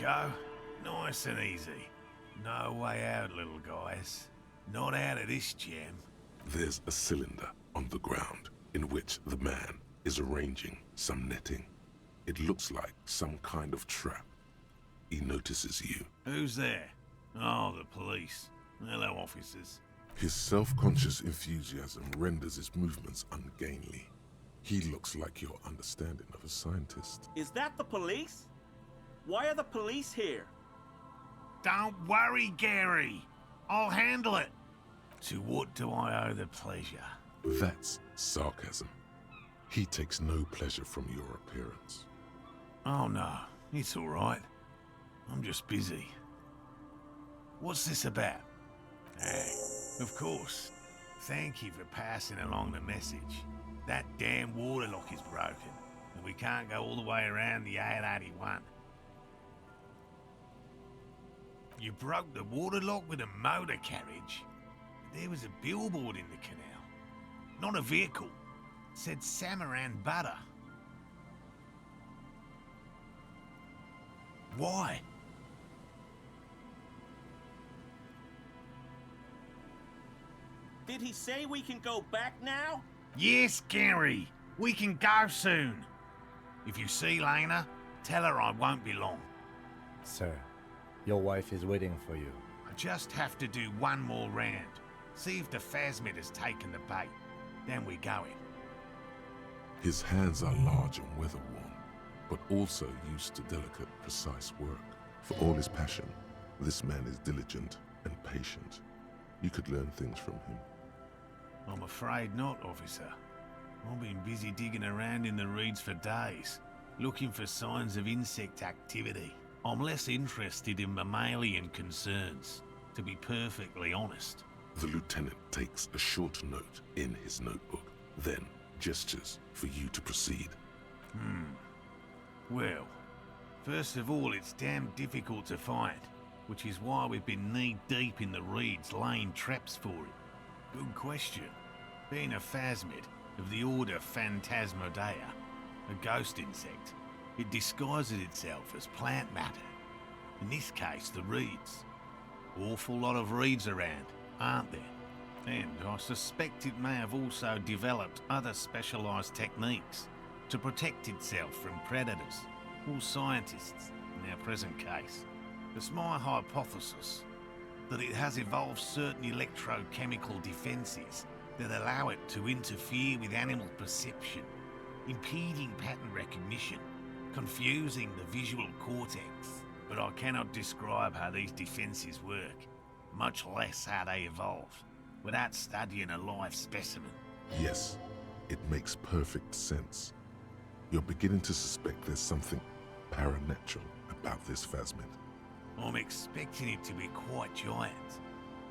go. Nice and easy. No way out, little guys. Not out of this gem. There's a cylinder on the ground in which the man is arranging some netting. It looks like some kind of trap. He notices you. Who's there? Oh, the police. Hello, officers. His self-conscious enthusiasm renders his movements ungainly. He looks like your understanding of a scientist. Is that the police? Why are the police here? Don't worry, Gary. I'll handle it. To what do I owe the pleasure? That's sarcasm. He takes no pleasure from your appearance. Oh no, it's all right. I'm just busy. What's this about? Hey, of course. Thank you for passing along the message. That damn water lock is broken, and we can't go all the way around the 881. You broke the water lock with a motor carriage? There was a billboard in the canal. Not a vehicle. It said Samaran Butter. Why? Did he say we can go back now? Yes, Gary. We can go soon. If you see Lena, tell her I won't be long. Sir, your wife is waiting for you. I just have to do one more round. See if the phasmid has taken the bait. Then we go in. His hands are large and weather-worn, but also used to delicate, precise work. For all his passion, this man is diligent and patient. You could learn things from him. I'm afraid not, officer. I've been busy digging around in the reeds for days, looking for signs of insect activity. I'm less interested in mammalian concerns, to be perfectly honest. The lieutenant takes a short note in his notebook, then gestures for you to proceed. Well, first of all, it's damn difficult to find, which is why we've been knee-deep in the reeds laying traps for it. Good question. Being a phasmid of the order Phantasmodea, a ghost insect, it disguises itself as plant matter. In this case, the reeds. Awful lot of reeds around, aren't there? And I suspect it may have also developed other specialised techniques to protect itself from predators, or scientists in our present case. It's my hypothesis that it has evolved certain electrochemical defences that allow it to interfere with animal perception, impeding pattern recognition, confusing the visual cortex. But I cannot describe how these defences work, much less how they evolved, without studying a live specimen. Yes, it makes perfect sense. You're beginning to suspect there's something paranatural about this phasmid. I'm expecting it to be quite giant.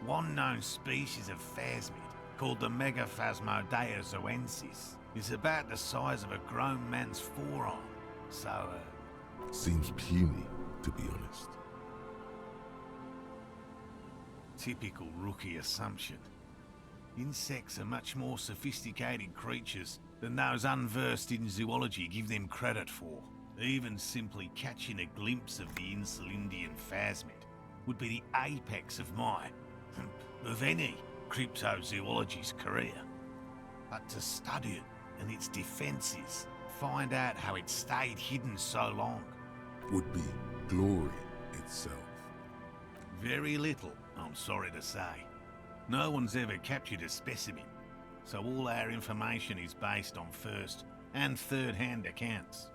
One known species of phasmid, called the Megaphasmodea zoensis, is about the size of a grown man's forearm. So, Seems puny, to be honest. typical rookie assumption. Insects are much more sophisticated creatures than those unversed in zoology give them credit for. Even simply catching a glimpse of the Insulindian phasmid would be the apex of my, of any, cryptozoology's career. But to study it and its defences, find out how it stayed hidden so long. Would be glory itself. Very little, I'm sorry to say. No one's ever captured a specimen, so all our information is based on first and third-hand accounts.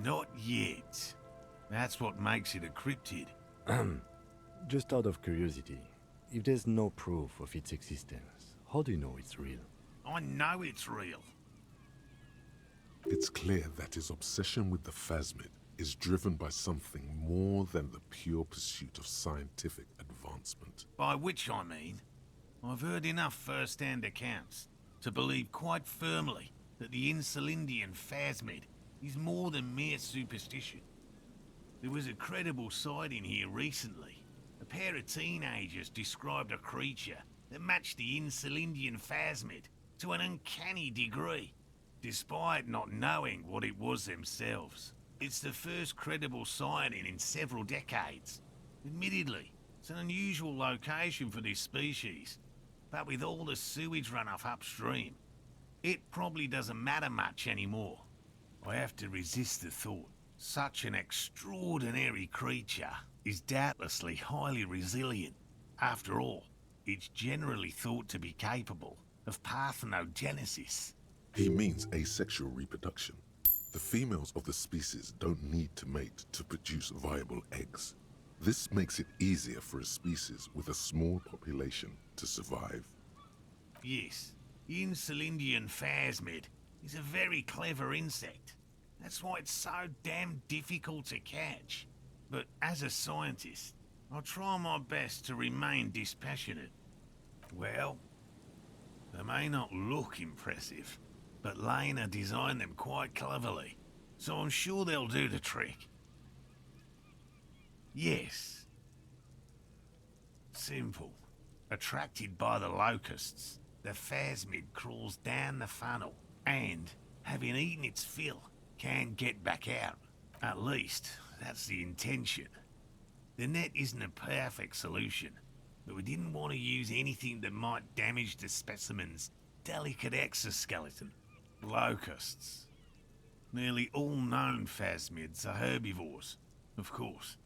Not yet. That's what makes it a cryptid. Just out of curiosity, if there's no proof of its existence, how do you know it's real? I know it's real. It's clear that his obsession with the phasmid is driven by something more than the pure pursuit of scientific advancement. By which I mean, I've heard enough first-hand accounts to believe quite firmly that the Insulindian phasmid is more than mere superstition. There was a credible sighting here recently. A pair of teenagers described a creature that matched the Insulindian phasmid to an uncanny degree, despite not knowing what it was themselves. It's the first credible sighting in several decades. Admittedly, it's an unusual location for this species, but with all the sewage runoff upstream, it probably doesn't matter much anymore. I have to resist the thought. Such an extraordinary creature is doubtlessly highly resilient. After all, it's generally thought to be capable of parthenogenesis. He means asexual reproduction. The females of the species don't need to mate to produce viable eggs. This makes it easier for a species with a small population to survive. Yes, the Insulindian phasmid is a very clever insect. That's why it's so damn difficult to catch. But as a scientist, I'll try my best to remain dispassionate. Well, they may not look impressive, but Lena designed them quite cleverly, so I'm sure they'll do the trick. Yes. Simple. Attracted by the locusts, the phasmid crawls down the funnel and, having eaten its fill, can get back out. At least, that's the intention. The net isn't a perfect solution, but we didn't want to use anything that might damage the specimen's delicate exoskeleton. Locusts. Nearly all known phasmids are herbivores, of course.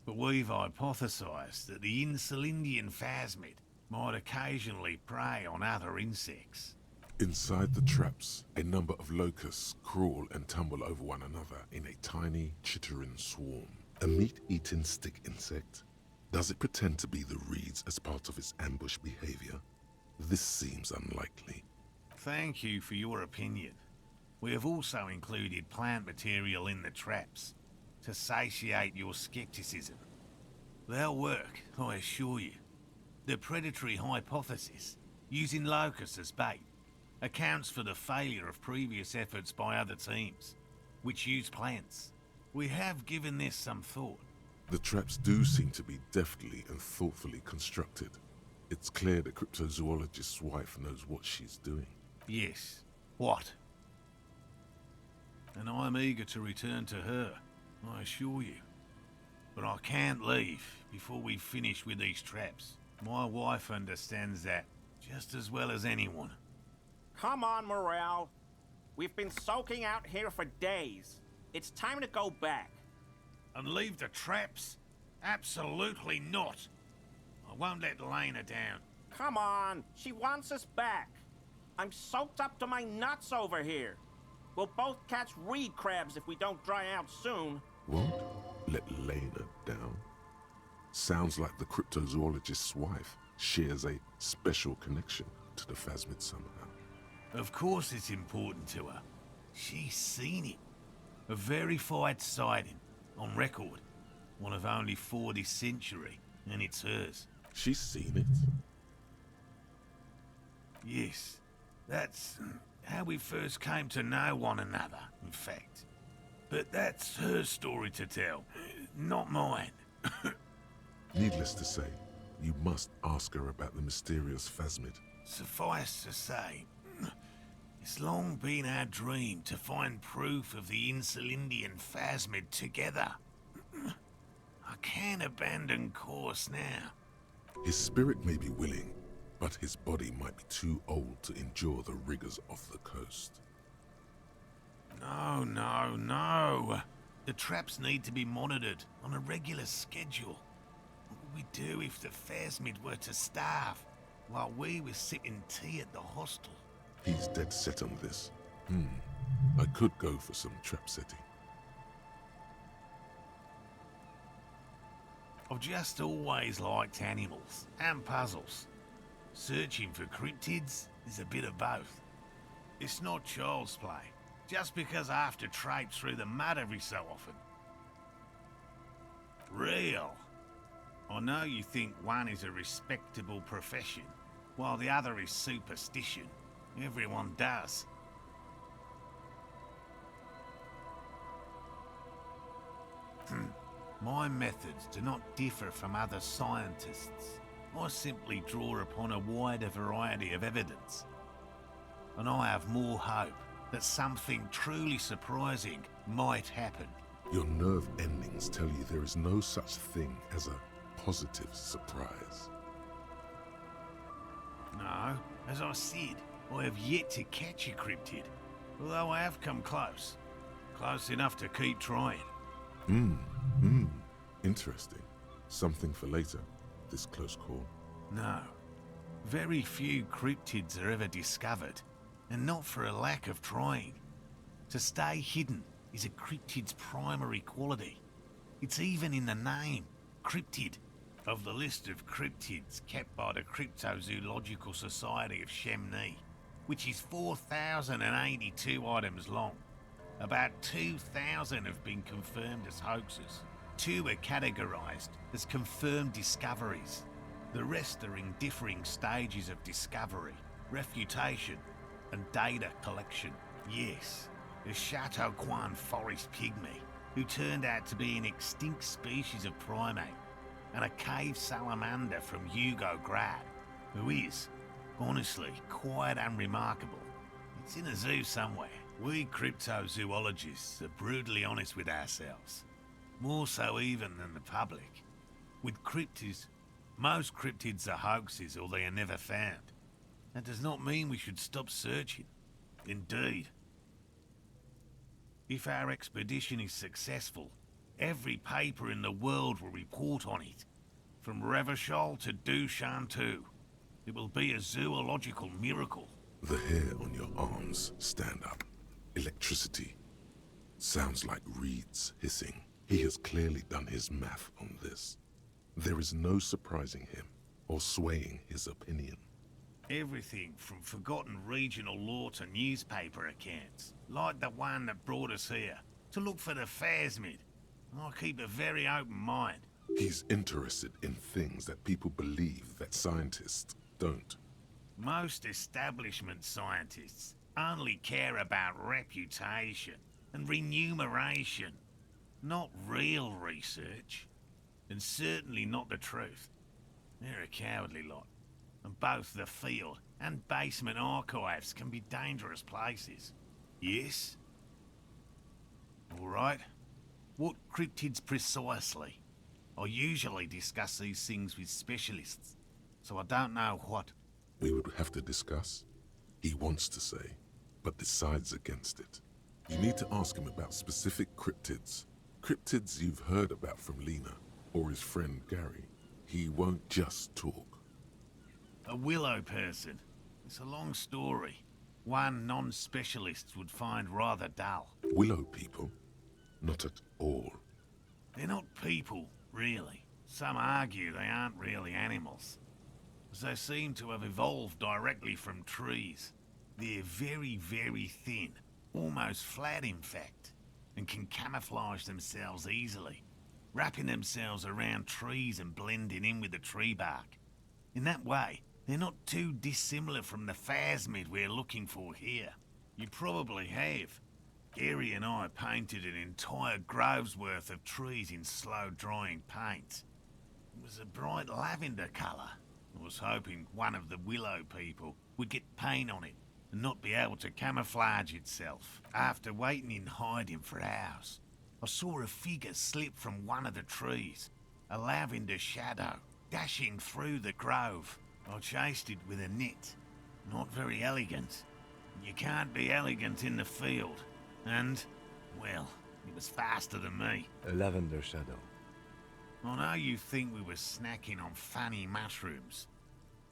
But we've hypothesized that the Insulindian phasmid might occasionally prey on other insects. Inside the traps, a number of locusts crawl and tumble over one another in a tiny, chittering swarm. A meat-eating stick insect? Does it pretend to be the reeds as part of its ambush behavior? This seems unlikely. Thank you for your opinion. We have also included plant material in the traps to satiate your skepticism. They'll work, I assure you. The predatory hypothesis, using locusts as bait, accounts for the failure of previous efforts by other teams, which use plants. We have given this some thought. The traps do seem to be deftly and thoughtfully constructed. It's clear the cryptozoologist's wife knows what she's doing. Yes. What? And I'm eager to return to her, I assure you. But I can't leave before we finish with these traps. My wife understands that just as well as anyone. Come on, Morel. We've been soaking out here for days. It's time to go back. And leave the traps? Absolutely not. I won't let Lena down. Come on, she wants us back. I'm soaked up to my nuts over here. We'll both catch reed crabs if we don't dry out soon. What? Let Lena down? Sounds like the cryptozoologist's wife shares a special connection to the phasmid somehow. Of course it's important to her. She's seen it. A verified sighting, on record. One of only 4 this century, and it's hers. She's seen it? Yes, that's how we first came to know one another, in fact. But that's her story to tell, not mine. Needless to say, you must ask her about the mysterious phasmid. Suffice to say, it's long been our dream to find proof of the Insulindian phasmid together. I can't abandon course now. His spirit may be willing, but his body might be too old to endure the rigors of the coast. No, no, no. The traps need to be monitored on a regular schedule. What would we do if the phasmid were to starve while we were sipping tea at the hostel? He's dead set on this. I could go for some trap setting. I've just always liked animals and puzzles. Searching for cryptids is a bit of both. It's not child's play, just because I have to traipse through the mud every so often. Real. I know you think one is a respectable profession, while the other is superstition. Everyone does. My methods do not differ from other scientists. I simply draw upon a wider variety of evidence. And I have more hope that something truly surprising might happen. Your nerve endings tell you there is no such thing as a positive surprise. No, as I said, I have yet to catch a cryptid, although I have come close. Close enough to keep trying. Interesting. Something for later, this close call. No. Very few cryptids are ever discovered, and not for a lack of trying. To stay hidden is a cryptid's primary quality. It's even in the name, cryptid. Of the list of cryptids kept by the Cryptozoological Society of Chemnee, which is 4,082 items long, about 2,000 have been confirmed as hoaxes. 2 are categorized as confirmed discoveries. The rest are in differing stages of discovery, refutation, and data collection. Yes, the Chateau Quan forest pygmy, who turned out to be an extinct species of primate, and a cave salamander from Hugo Grad, who is, honestly, quite unremarkable. It's in a zoo somewhere. We cryptozoologists are brutally honest with ourselves. More so even than the public. With cryptids, most cryptids are hoaxes or they are never found. That does not mean we should stop searching. Indeed. If our expedition is successful, every paper in the world will report on it. From Revachol to Duchantu. It will be a zoological miracle. The hair on your arms stand up. Electricity. Sounds like reeds hissing. He has clearly done his math on this. There is no surprising him or swaying his opinion. Everything from forgotten regional lore to newspaper accounts, like the one that brought us here, to look for the phasmid. I keep a very open mind. He's interested in things that people believe that scientists don't. Most establishment scientists only care about reputation and remuneration, not real research, and certainly not the truth. They're a cowardly lot, and both the field and basement archives can be dangerous places. Yes? All right. What cryptids precisely? I usually discuss these things with specialists, so I don't know what. We would have to discuss. He wants to say, but decides against it. You need to ask him about specific cryptids. Cryptids you've heard about from Lena, or his friend Gary. He won't just talk. A willow person. It's a long story. One non-specialist would find rather dull. Willow people? Not at all. They're not people, really. Some argue they aren't really animals, as they seem to have evolved directly from trees. They're very, very thin, almost flat in fact, and can camouflage themselves easily, wrapping themselves around trees and blending in with the tree bark. In that way, they're not too dissimilar from the phasmid we're looking for here. You probably have. Gary and I painted an entire grove's worth of trees in slow-drying paint. It was a bright lavender colour. I was hoping one of the willow people would get paint on it and not be able to camouflage itself. After waiting in hiding for hours, I saw a figure slip from one of the trees, a lavender shadow, dashing through the grove. I chased it with a net. Not very elegant. You can't be elegant in the field. And, well, it was faster than me. A lavender shadow. I know you think we were snacking on funny mushrooms.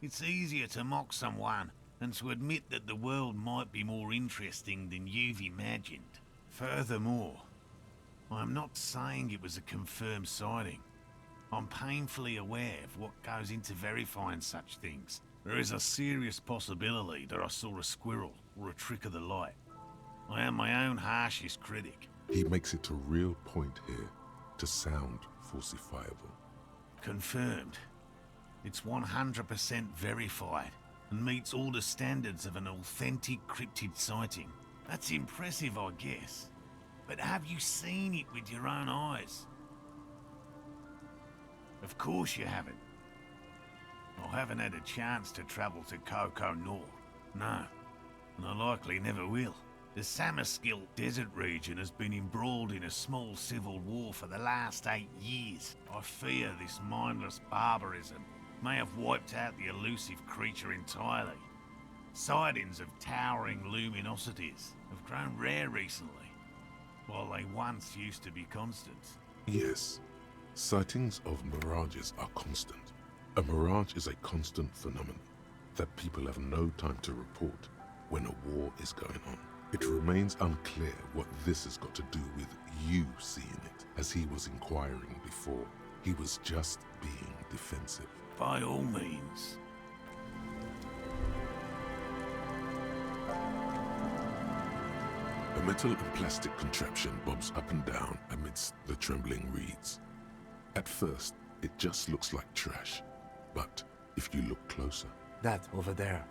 It's easier to mock someone than to admit that the world might be more interesting than you've imagined. Furthermore, I'm not saying it was a confirmed sighting. I'm painfully aware of what goes into verifying such things. There is a serious possibility that I saw a squirrel or a trick of the light. I am my own harshest critic. He makes it a real point here to sound falsifiable. Confirmed. It's 100% verified and meets all the standards of an authentic cryptid sighting. That's impressive, I guess. But have you seen it with your own eyes? Of course you haven't. I haven't had a chance to travel to Coco North. No, and I likely never will. The Samaskill desert region has been embroiled in a small civil war for the last 8 years. I fear this mindless barbarism may have wiped out the elusive creature entirely. Sightings of towering luminosities have grown rare recently, while they once used to be constant. Yes, sightings of mirages are constant. A mirage is a constant phenomenon that people have no time to report when a war is going on. It remains unclear what this has got to do with you seeing it, as he was inquiring before. He was just being defensive. By all means. A metal and plastic contraption bobs up and down amidst the trembling reeds. At first, it just looks like trash, but if you look closer... That over there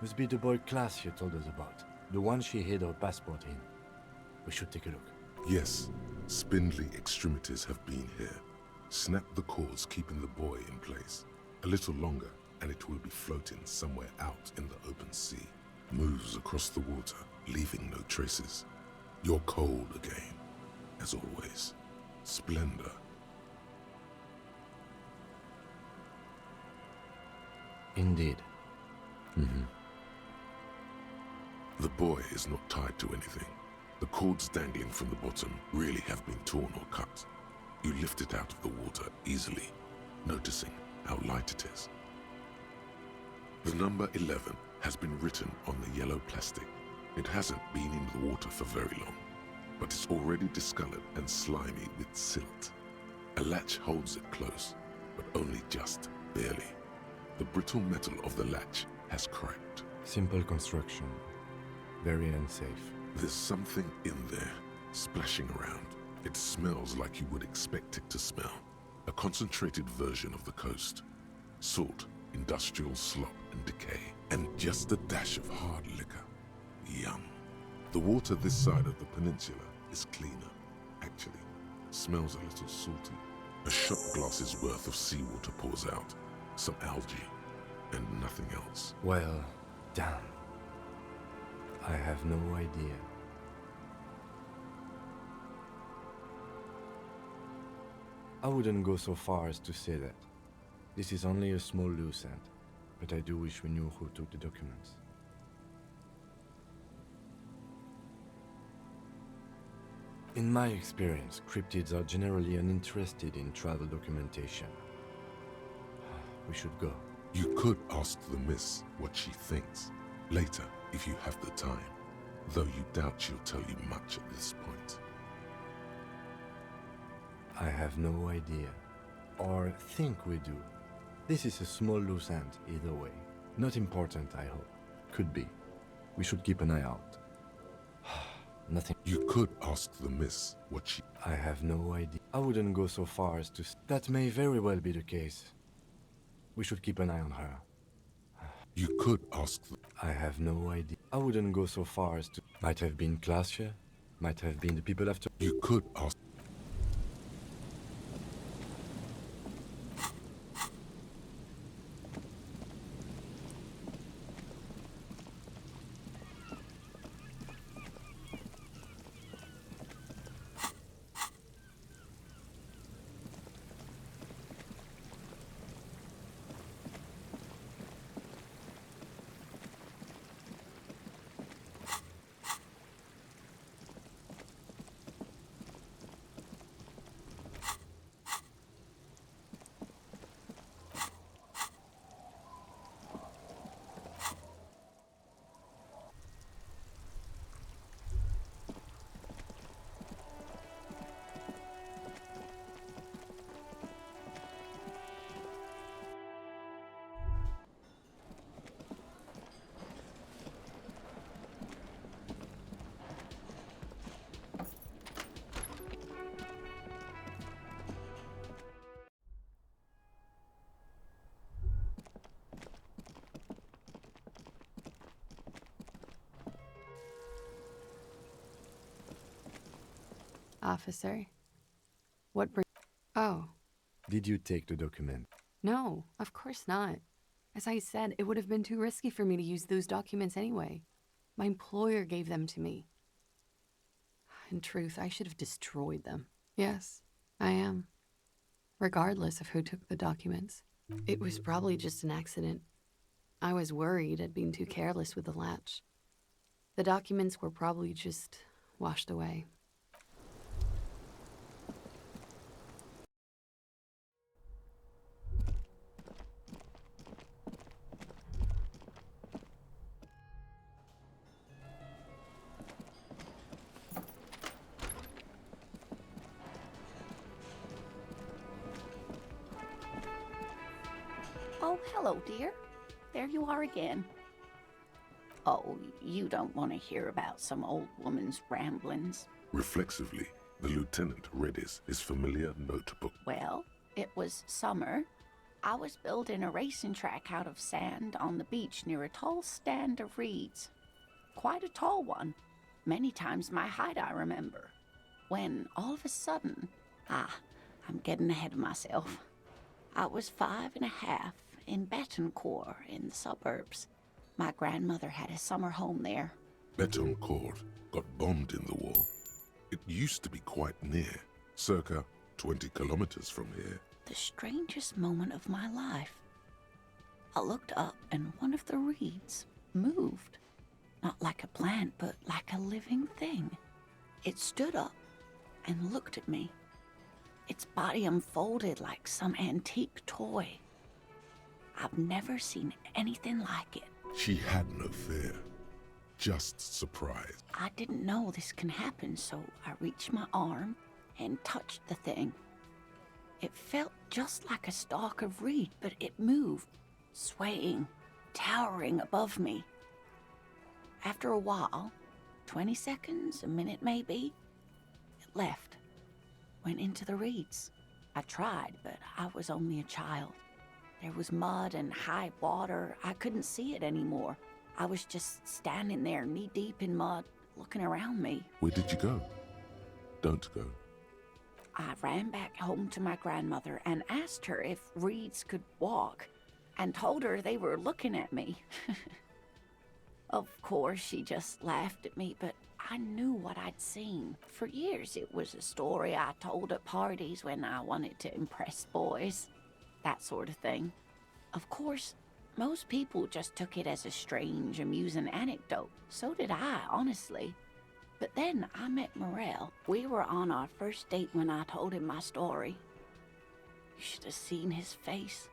must be the boy class you told us about. The one she hid her passport in. We should take a look. Yes, spindly extremities have been here. Snap the cords keeping the boy in place. A little longer, and it will be floating somewhere out in the open sea. Moves across the water, leaving no traces. You're cold again, as always. Splendor. Indeed. The boy is not tied to anything. The cords dangling from the bottom really have been torn or cut. You lift it out of the water easily, noticing how light it is. The number 11 has been written on the yellow plastic. It hasn't been in the water for very long, but it's already discolored and slimy with silt. A latch holds it close, but only just barely. The brittle metal of the latch has cracked. Simple construction. Very unsafe. There's something in there, splashing around. It smells like you would expect it to smell. A concentrated version of the coast. Salt, industrial slop and decay, and just a dash of hard liquor. Yum. The water this side of the peninsula is cleaner, actually. Smells a little salty. A shot glass's worth of seawater pours out. Some algae, and nothing else. Well, damn. I have no idea. I wouldn't go so far as to say that. This is only a small loose end, but I do wish we knew who took the documents. In my experience, cryptids are generally uninterested in travel documentation. We should go. You could ask the miss what she thinks. Later, if you have the time. Though you doubt she'll tell you much at this point. I have no idea. Or think we do. This is a small loose end, either way. Not important, I hope. Could be. We should keep an eye out. Nothing. You could ask the miss what she... I have no idea. I wouldn't go so far as to... That may very well be the case. We should keep an eye on her. You could ask the... I have no idea. I wouldn't go so far as to... Might have been Glacier. Might have been the people after... You could ask... Officer, what bring... Oh, Did you take the document? no, of course not. As I said, it would have been too risky for me to use those documents anyway. My employer gave them to me. In truth, I should have destroyed them. Yes, I am. Regardless of who took the documents. It was probably just an accident. I was worried I'd been too careless with the latch. The documents were probably just washed away. Oh, hello, dear. There you are again. Oh, you don't want to hear about some old woman's ramblings. Reflexively, the lieutenant read his familiar notebook. Well, it was summer. I was building a racing track out of sand on the beach near a tall stand of reeds. Quite a tall one. Many times my height, I remember. When, all of a sudden... I'm getting ahead of myself. I was 5.5 in Betancourt in the suburbs. My grandmother had a summer home there. Betancourt got bombed in the war. It used to be quite near, circa 20 kilometers from here. The strangest moment of my life. I looked up and one of the reeds moved. Not like a plant, but like a living thing. It stood up and looked at me. Its body unfolded like some antique toy. I've never seen anything like it. She had no fear, just surprise. I didn't know this can happen, so I reached my arm and touched the thing. It felt just like a stalk of reed, but it moved, swaying, towering above me. After a while, 20 seconds, a minute maybe, it left, went into the reeds. I tried, but I was only a child. There was mud and high water. I couldn't see it anymore. I was just standing there, knee-deep in mud, looking around me. Where did you go? Don't go. I ran back home to my grandmother and asked her if reeds could walk, and told her they were looking at me. Of course, she just laughed at me, but I knew what I'd seen. For years, it was a story I told at parties when I wanted to impress boys. That sort of thing. Of course, most people just took it as a strange, amusing anecdote. So did I, honestly. But then I met Morel. We were on our first date when I told him my story. You should have seen his face.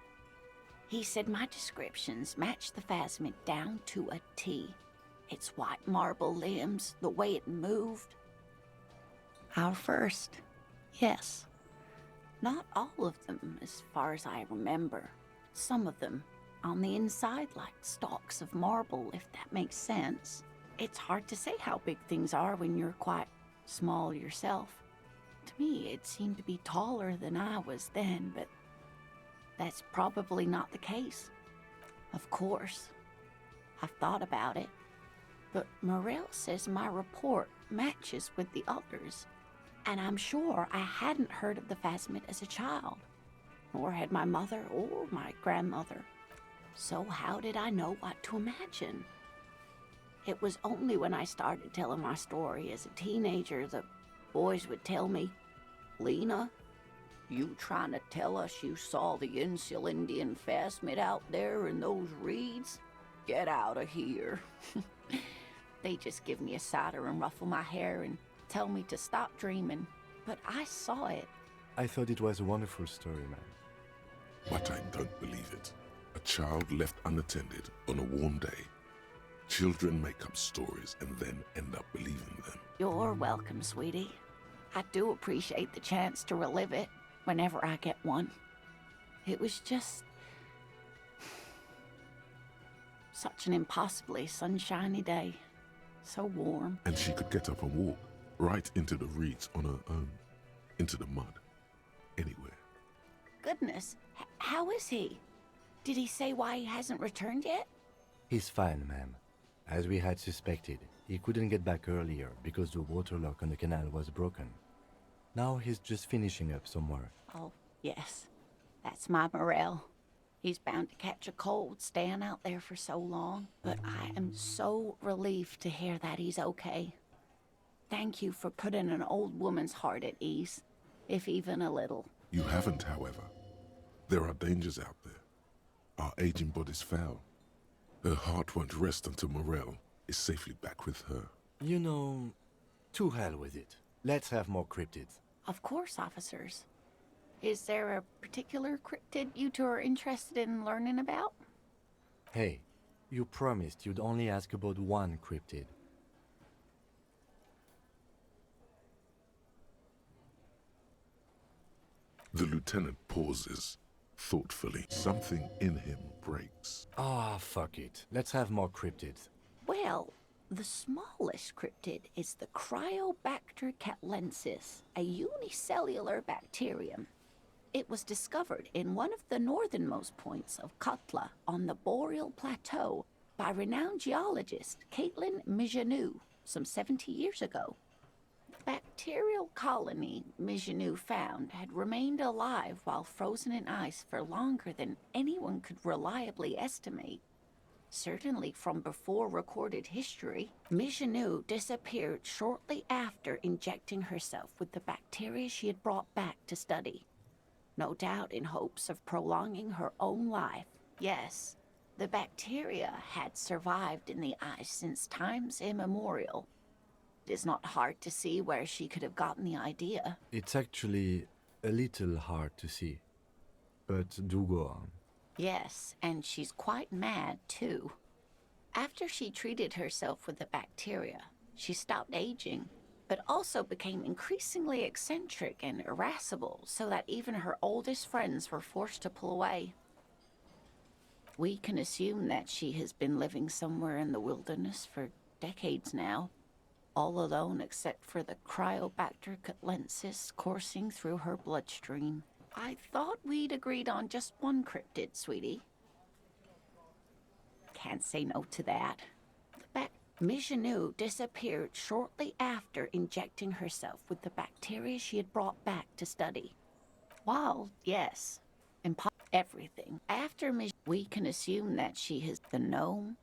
He said my descriptions matched the phasmid down to a T. Its white marble limbs, the way it moved. Our first, yes. Not all of them, as far as I remember. Some of them, on the inside like stalks of marble, if that makes sense. It's hard to say how big things are when you're quite small yourself. To me, it seemed to be taller than I was then, but that's probably not the case. Of course, I've thought about it, but Morel says my report matches with the others. And I'm sure I hadn't heard of the phasmid as a child, nor had my mother or my grandmother. So how did I know what to imagine? It was only when I started telling my story as a teenager that boys would tell me, "Lena, you trying to tell us you saw the Insulindian phasmid out there in those reeds? Get out of here." They just give me a cider and ruffle my hair and tell me to stop dreaming, but I saw it. I thought it was a wonderful story, man. But I don't believe it. A child left unattended on a warm day. Children make up stories and then end up believing them. You're welcome, sweetie. I do appreciate the chance to relive it whenever I get one. It was just such an impossibly sunshiny day. So warm. And she could get up and walk right into the reeds on her own, into the mud, anywhere. Goodness, how is he? Did he say why he hasn't returned yet? He's fine, ma'am. As we had suspected, he couldn't get back earlier because the water lock on the canal was broken. Now he's just finishing up somewhere. Oh, yes. That's my Morel. He's bound to catch a cold staying out there for so long, but I am so relieved to hear that he's okay. Thank you for putting an old woman's heart at ease, if even a little. You haven't, however. There are dangers out there. Our aging body's foul. Her heart won't rest until Morel is safely back with her. You know, to hell with it. Let's have more cryptids. Of course, officers. Is there a particular cryptid you two are interested in learning about? Hey, you promised you'd only ask about one cryptid. The lieutenant pauses, thoughtfully. Something in him breaks. Ah, fuck it. Let's have more cryptids. Well, the smallest cryptid is the Cryobacter catlensis, a unicellular bacterium. It was discovered in one of the northernmost points of Katla on the Boreal Plateau by renowned geologist Caitlin Mijanou some 70 years ago. The bacterial colony Mijanou found had remained alive while frozen in ice for longer than anyone could reliably estimate. Certainly from before recorded history, Mijanou disappeared shortly after injecting herself with the bacteria she had brought back to study. No doubt in hopes of prolonging her own life. Yes, the bacteria had survived in the ice since times immemorial. It is not hard to see where she could have gotten the idea. It's actually a little hard to see. But do go on. Yes, and she's quite mad, too. After she treated herself with the bacteria, she stopped aging, but also became increasingly eccentric and irascible, so that even her oldest friends were forced to pull away. We can assume that she has been living somewhere in the wilderness for decades now, all alone except for the Cryobacter catlensis coursing through her bloodstream. I thought we'd agreed on just one cryptid, sweetie. Can't say no to that. Mijanou disappeared shortly after injecting herself with the bacteria she had brought back to study. While, yes, everything. After we can assume that she is the gnome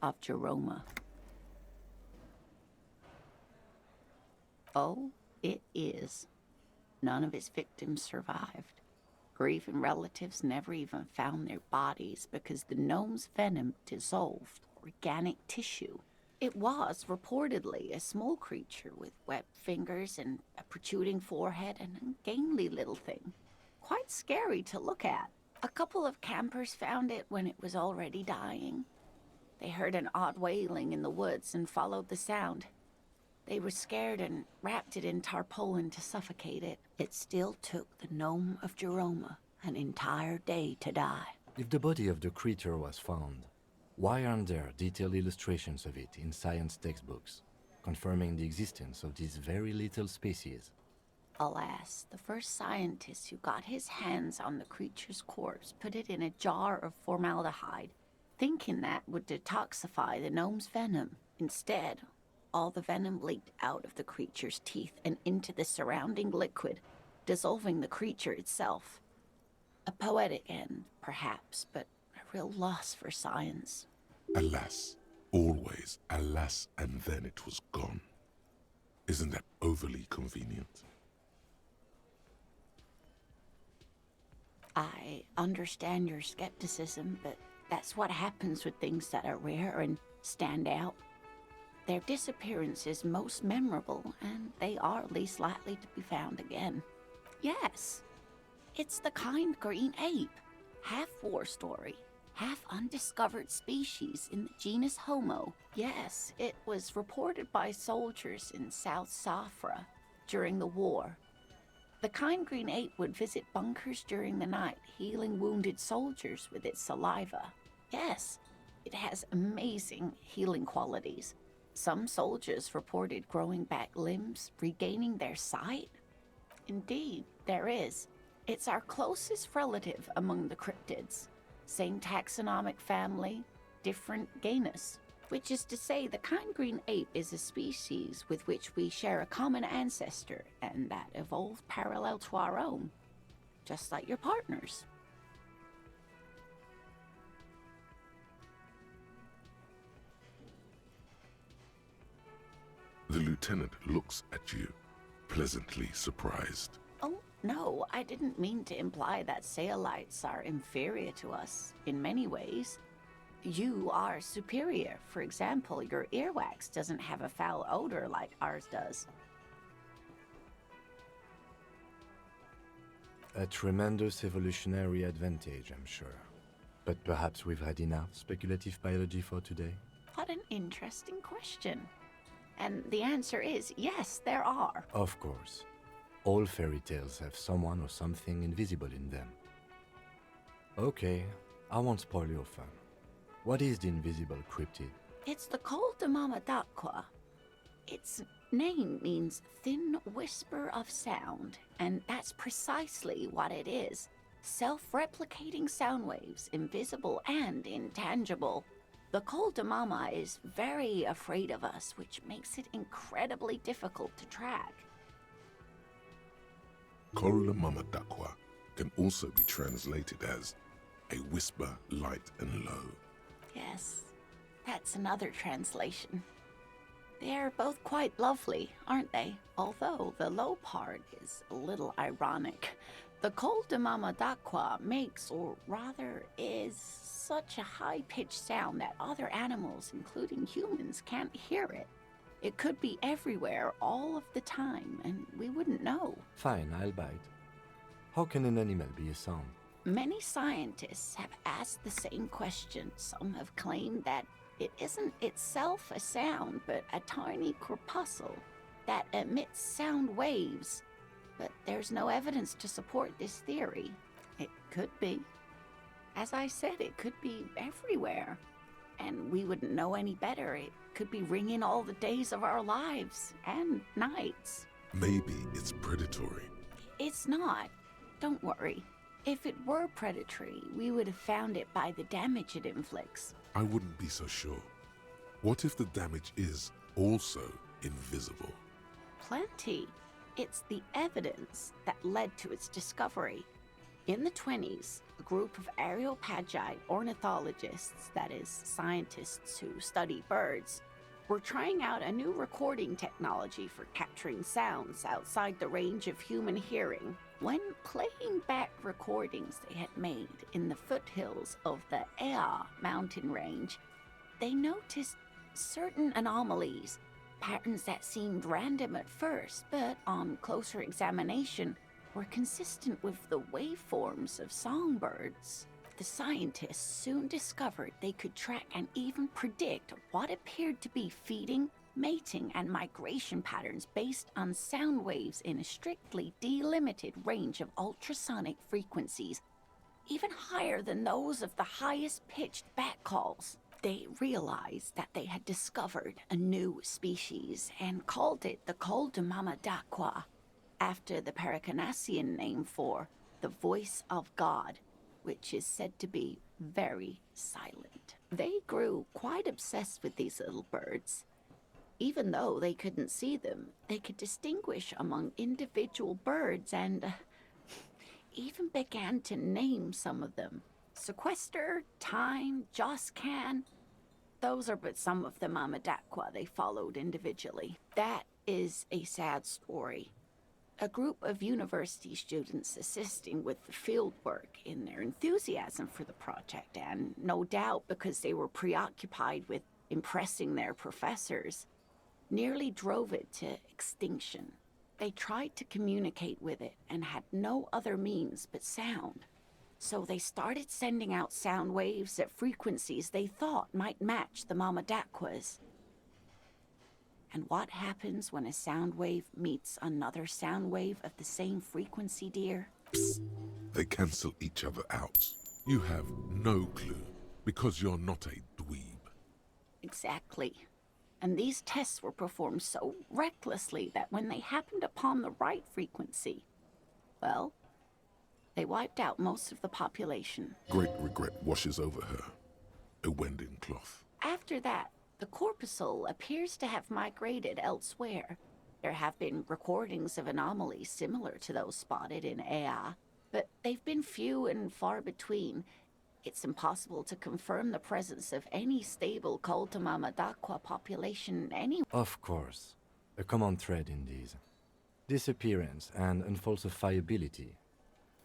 of Jeroma. Oh, it is. None of his victims survived. Grieving relatives never even found their bodies because the gnome's venom dissolved organic tissue. It was reportedly a small creature with webbed fingers and a protruding forehead and a gangly little thing. Quite scary to look at. A couple of campers found it when it was already dying. They heard an odd wailing in the woods and followed the sound. They were scared and wrapped it in tarpaulin to suffocate it. It still took the gnome of Jeroma an entire day to die. If the body of the creature was found, why aren't there detailed illustrations of it in science textbooks, confirming the existence of this very little species? Alas, the first scientist who got his hands on the creature's corpse put it in a jar of formaldehyde, thinking that would detoxify the gnome's venom. Instead, all the venom leaked out of the creature's teeth and into the surrounding liquid, dissolving the creature itself. A poetic end, perhaps, but a real loss for science. Alas, always alas, and then it was gone. Isn't that overly convenient? I understand your skepticism, but that's what happens with things that are rare and stand out. Their disappearance is most memorable, and they are least likely to be found again. Yes, it's the kind green ape, half war story, half undiscovered species in the genus Homo. Yes, it was reported by soldiers in South Safra during the war. The kind green ape would visit bunkers during the night, healing wounded soldiers with its saliva. Yes, it has amazing healing qualities. Some soldiers reported growing back limbs, regaining their sight. Indeed, there is. It's our closest relative among the cryptids. Same taxonomic family, different genus. Which is to say, the kind green ape is a species with which we share a common ancestor, and that evolved parallel to our own. Just like your partners. The lieutenant looks at you, pleasantly surprised. Oh, no, I didn't mean to imply that Saelites are inferior to us in many ways. You are superior. For example, your earwax doesn't have a foul odor like ours does. A tremendous evolutionary advantage, I'm sure. But perhaps we've had enough speculative biology for today? What an interesting question. And the answer is yes, there are. Of course. All fairy tales have someone or something invisible in them. Okay, I won't spoil your fun. What is the invisible cryptid? It's the Col de Mamadaqua. Its name means thin whisper of sound, and that's precisely what it is. Self-replicating sound waves, invisible and intangible. The Col de Mama is very afraid of us, which makes it incredibly difficult to track. Korula Mamadaqua can also be translated as a whisper light and low. Yes, that's another translation. They're both quite lovely, aren't they? Although the low part is a little ironic. The Col de Mamadaqua makes, or rather is, such a high-pitched sound that other animals, including humans, can't hear it. It could be everywhere all of the time, and we wouldn't know. Fine, I'll bite. How can an animal be a sound? Many scientists have asked the same question. Some have claimed that it isn't itself a sound, but a tiny corpuscle that emits sound waves. But there's no evidence to support this theory. It could be. As I said, it could be everywhere. And we wouldn't know any better. It could be ringing all the days of our lives and nights. Maybe it's predatory. It's not. Don't worry. If it were predatory, we would have found it by the damage it inflicts. I wouldn't be so sure. What if the damage is also invisible? Plenty. It's the evidence that led to its discovery. In the 20s, a group of Areopagi ornithologists, that is, scientists who study birds, were trying out a new recording technology for capturing sounds outside the range of human hearing. When playing back recordings they had made in the foothills of the Ea mountain range, they noticed certain anomalies, patterns that seemed random at first, but on closer examination were consistent with the waveforms of songbirds. The scientists soon discovered they could track and even predict what appeared to be feeding, mating, and migration patterns based on sound waves in a strictly delimited range of ultrasonic frequencies, even higher than those of the highest pitched bat calls. They realized that they had discovered a new species and called it the Col de Mamadaqua, after the Paracanassian name for the voice of God, which is said to be very silent. They grew quite obsessed with these little birds. Even though they couldn't see them, they could distinguish among individual birds and even began to name some of them. Sequester, Time, Joscan, those are but some of the Mamadaqua they followed individually. That is a sad story. A group of university students assisting with the field work in their enthusiasm for the project, and no doubt because they were preoccupied with impressing their professors, nearly drove it to extinction. They tried to communicate with it and had no other means but sound. So they started sending out sound waves at frequencies they thought might match the Mamadaquas. And what happens when a sound wave meets another sound wave of the same frequency, dear? Psst. They cancel each other out. You have no clue, because you're not a dweeb. Exactly. And these tests were performed so recklessly that when they happened upon the right frequency, well, they wiped out most of the population. Great regret washes over her. A wending cloth. After that, the corpuscle appears to have migrated elsewhere. There have been recordings of anomalies similar to those spotted in Ea, but they've been few and far between. It's impossible to confirm the presence of any stable Col de Mamadaqua population anywhere. Of course. A common thread in these. Disappearance and unfalsifiability.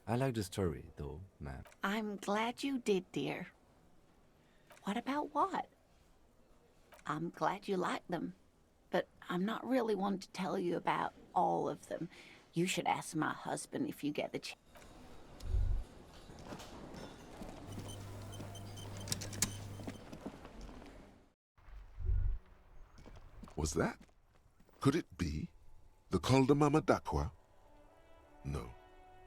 I like the story, though, ma'am. I'm glad you did, dear. What about what? I'm glad you like them, but I'm not really one to tell you about all of them. You should ask my husband if you get the chance. Was that? Could it be? The Calder Mama Dakwa? No,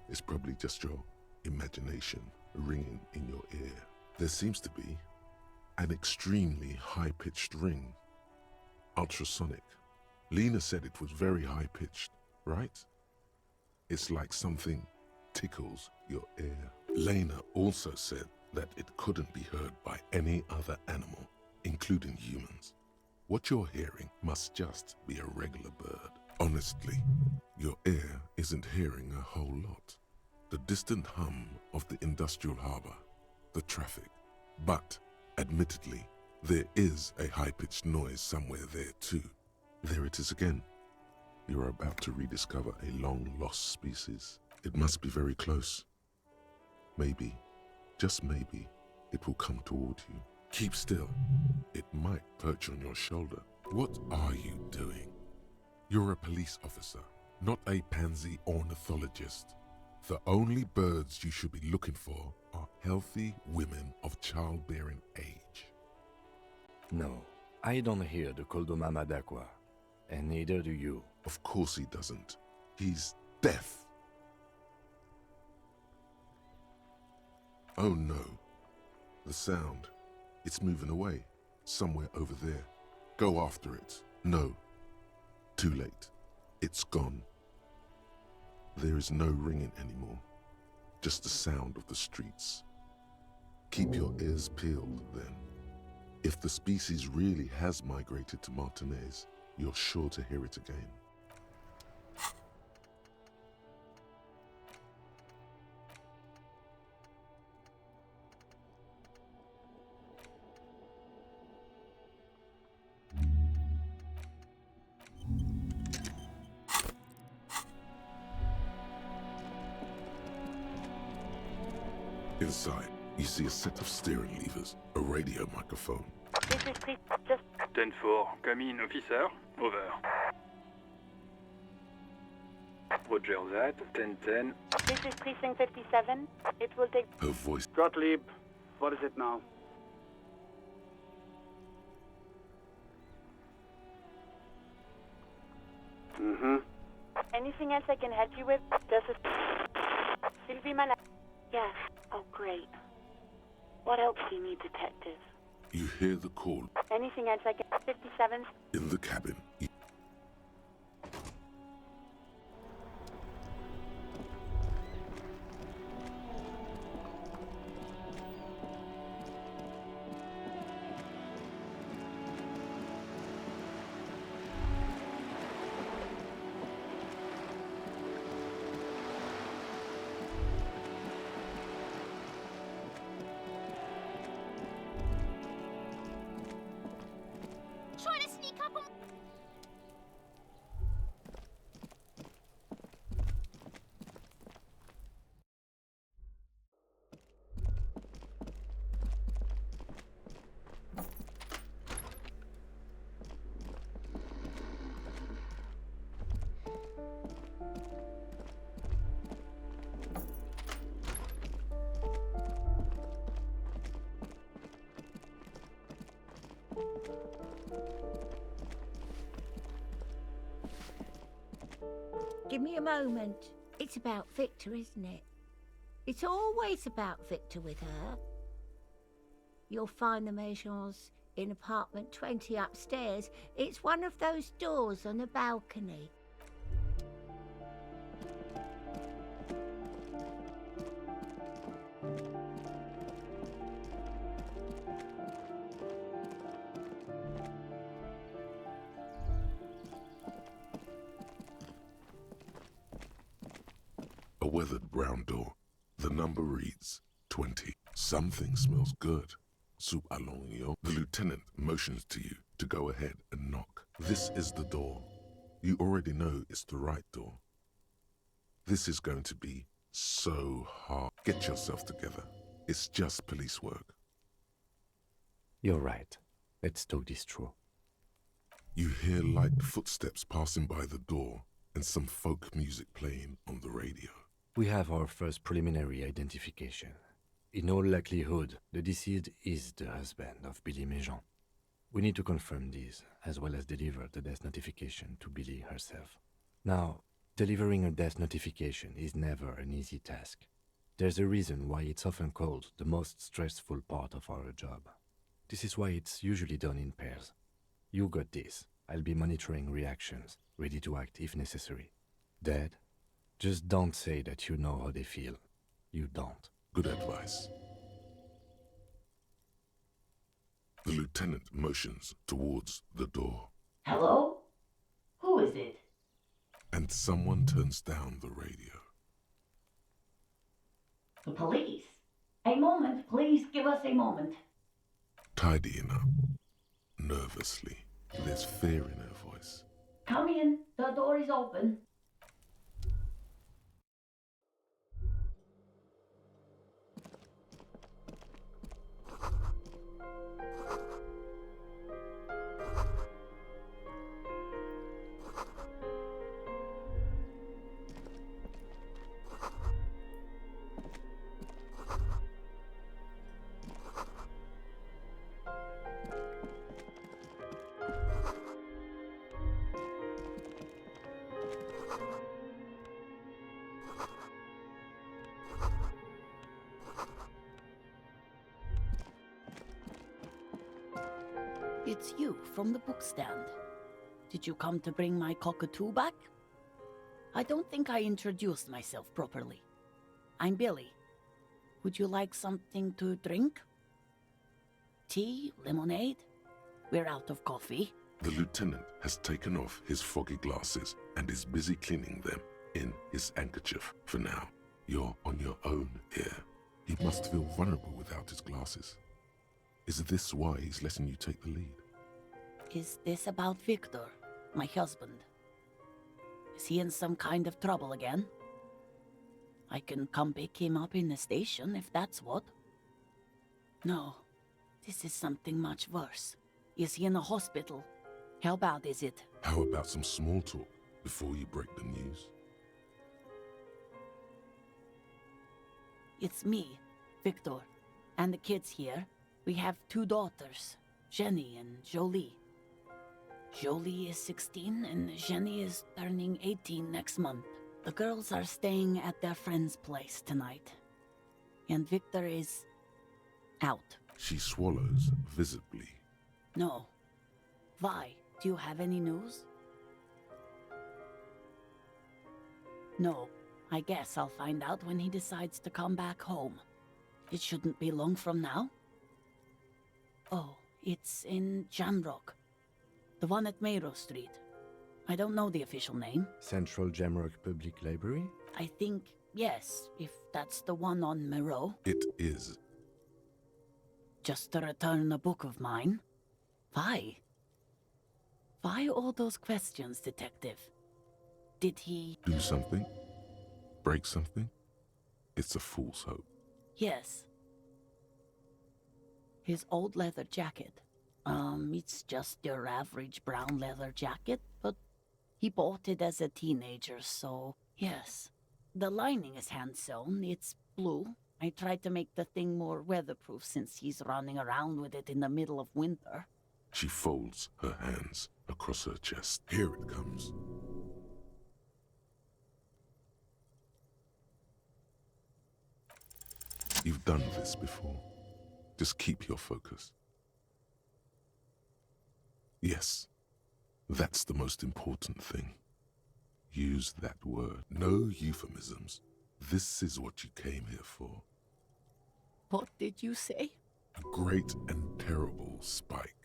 it's probably just your imagination ringing in your ear. There seems to be an extremely high-pitched ring. Ultrasonic. Lena said it was very high-pitched, right? It's like something tickles your ear. Lena also said that it couldn't be heard by any other animal, including humans. What you're hearing must just be a regular bird. Honestly, your ear isn't hearing a whole lot. The distant hum of the industrial harbor, the traffic. But, admittedly, there is a high-pitched noise somewhere there too. There it is again. You're about to rediscover a long-lost species. It must be very close. Maybe, just maybe, it will come toward you. Keep still. It might perch on your shoulder. What are you doing? You're a police officer, not a pansy ornithologist. The only birds you should be looking for are healthy women of childbearing age. No, I don't hear the Koldomama Dakwa, and neither do you. Of course he doesn't. He's deaf. Oh no. The sound. It's moving away. Somewhere over there. Go after it. No. Too late. It's gone. There is no ringing anymore. Just the sound of the streets. Keep your ears peeled, then. If the species really has migrated to Martinez, you're sure to hear it again. Inside, you see a set of steering levers, a radio microphone. This is Chris. Just 10-4, come in, officer. Over. Roger that, 10-10. this is precinct 57. It will take. Her voice. Gottlieb, what is it now? Mm-hmm. Anything else I can help you with? This is Sylvie Mana. Yes. Oh, great. What else do you need, detective? You hear the call. Anything else I can? 57. In the cabin. Trying to sneak up on... Give me a moment. It's about Victor, isn't it? It's always about Victor with her. You'll find the Maisons in apartment 20 upstairs. It's one of those doors on the balcony. A weathered brown door. The number reads 20. Something smells good. Soup along yo. The lieutenant motions to you to go ahead and knock. This is the door. You already know it's the right door. This is going to be so hard. Get yourself together. It's just police work. You're right. Let's talk this through. You hear light footsteps passing by the door and some folk music playing on the radio. We have our first preliminary identification. In all likelihood, the deceased is the husband of Billy Méjean. We need to confirm this, as well as deliver the death notification to Billy herself. Now, delivering a death notification is never an easy task. There's a reason why it's often called the most stressful part of our job. This is why it's usually done in pairs. You got this. I'll be monitoring reactions, ready to act if necessary. Dead? Just don't say that you know how they feel. You don't. Good advice. The lieutenant motions towards the door. Hello? Who is it? And someone turns down the radio. The police. A moment, please give us a moment. Tidying up. Nervously. There's fear in her voice. Come in, the door is open. It's you from the bookstand. Did you come to bring my cockatoo back? I don't think I introduced myself properly. I'm Billy. Would you like something to drink? Tea? Lemonade? We're out of coffee. The lieutenant has taken off his foggy glasses and is busy cleaning them in his handkerchief for now. You're on your own here. He must feel vulnerable without his glasses. Is this why he's letting you take the lead? Is this about Victor, my husband? Is he in some kind of trouble again? I can come pick him up in the station if that's what. No, this is something much worse. Is he in a hospital? How bad is it? How about some small talk before you break the news? It's me, Victor, and the kids here. We have 2 daughters, Jenny and Jolie. Jolie is 16 and Jenny is turning 18 next month. The girls are staying at their friend's place tonight. And Victor is out. She swallows visibly. No. Vi, do you have any news? No. I guess I'll find out when he decides to come back home. It shouldn't be long from now. Oh, it's in Jamrock. The one at Mayro Street. I don't know the official name. Central Jamrock Public Library? I think, yes, if that's the one on Mayro. It is. Just to return a book of mine. Why? Why all those questions, Detective? Did he... Do something? Break something? It's a fool's hope. Yes. His old leather jacket. It's just your average brown leather jacket, but he bought it as a teenager, so yes. The lining is hand-sewn, it's blue. I tried to make the thing more weatherproof since he's running around with it in the middle of winter. She folds her hands across her chest. Here it comes. You've done this before. Just keep your focus. Yes, that's the most important thing. Use that word. No euphemisms. This is what you came here for. What did you say? A great and terrible spike.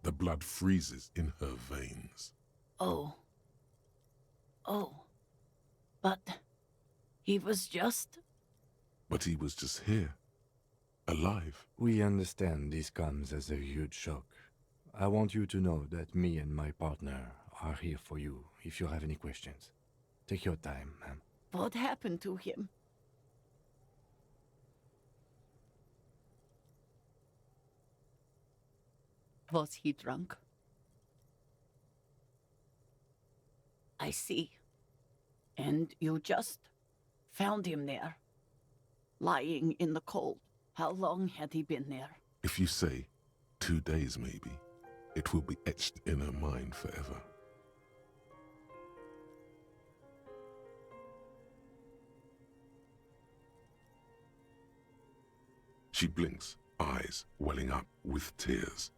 The blood freezes in her veins. Oh. But he was just... But he was just here. Alive. We understand this comes as a huge shock. I want you to know that me and my partner are here for you if you have any questions. Take your time, ma'am. What happened to him? Was he drunk? I see. And you just found him there, lying in the cold. How long had he been there? If you say 2 days maybe, it will be etched in her mind forever. She blinks, eyes welling up with tears,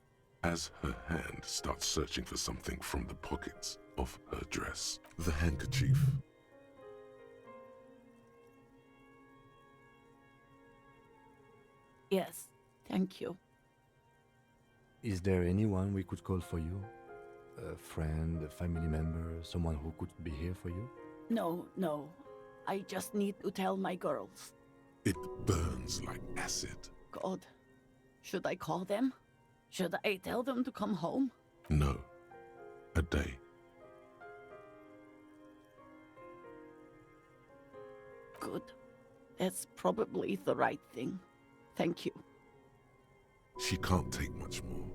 as her hand starts searching for something from the pockets of her dress. The handkerchief. Yes, thank you. Is there anyone we could call for you? A friend, a family member, someone who could be here for you? No. I just need to tell my girls. It burns like acid. God, should I call them? Should I tell them to come home? No. A day. Good. That's probably the right thing. Thank you. She can't take much more.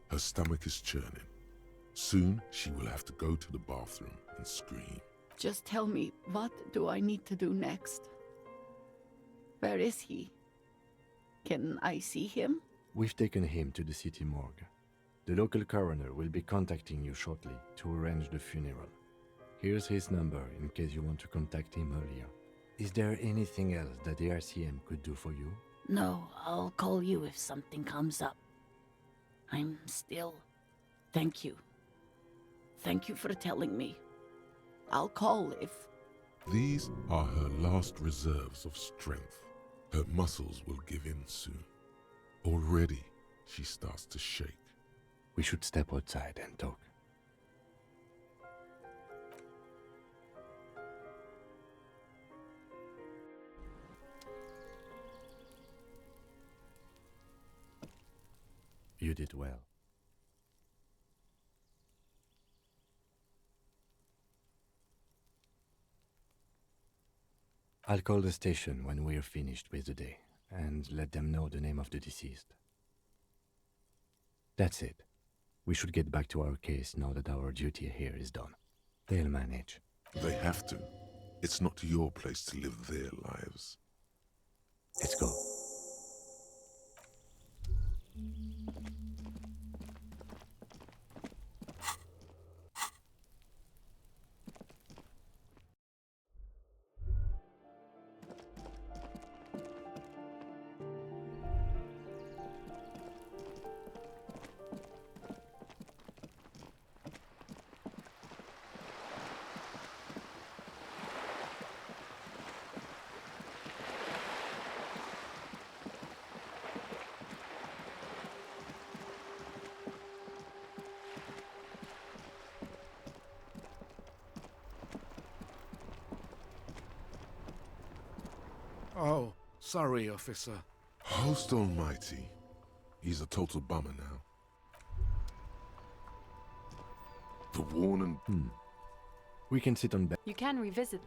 Her stomach is churning. Soon she will have to go to the bathroom and scream. Just tell me, what do I need to do next? Where is he? Can I see him? We've taken him to the city morgue. The local coroner will be contacting you shortly to arrange the funeral. Here's his number in case you want to contact him earlier. Is there anything else that the RCM could do for you? No, I'll call you if something comes up. I'm still... Thank you. Thank you for telling me. I'll call if... These are her last reserves of strength. Her muscles will give in soon. Already, she starts to shake. We should step outside and talk. You did well. I'll call the station when we're finished with the day, and let them know the name of the deceased. That's it. We should get back to our case now that our duty here is done. They'll manage. They have to. It's not your place to live their lives. Let's go. Oh, sorry, officer. Host almighty. He's a total bummer now. The warning. We can sit on bed. You can revisit.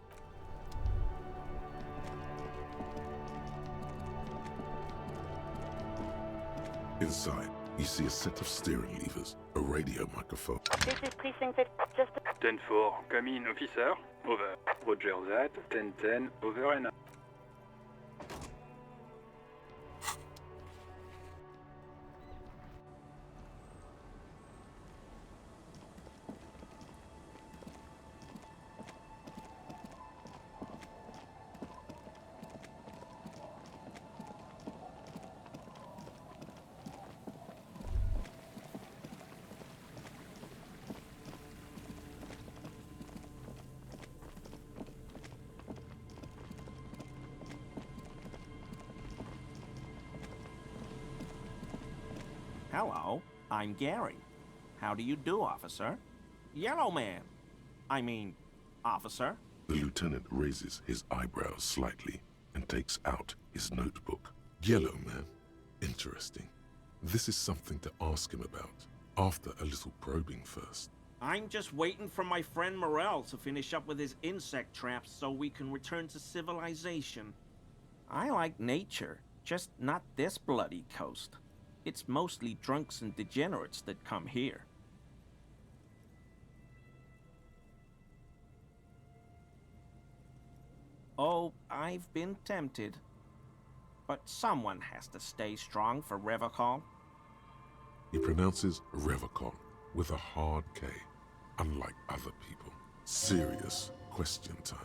Inside, you see a set of steering levers, a radio microphone. This is Precinct 50. Just 10-4, come in, officer. Over. Roger that. 10-10, over and out. Hello, I'm Gary. How do you do, officer? Yellow man. I mean, officer. The lieutenant raises his eyebrows slightly and takes out his notebook. Yellow man. Interesting. This is something to ask him about, after a little probing first. I'm just waiting for my friend Morel to finish up with his insect traps so we can return to civilization. I like nature, just not this bloody coast. It's mostly drunks and degenerates that come here. Oh, I've been tempted. But someone has to stay strong for Revacol. He pronounces Revacol with a hard K, unlike other people. Serious question time.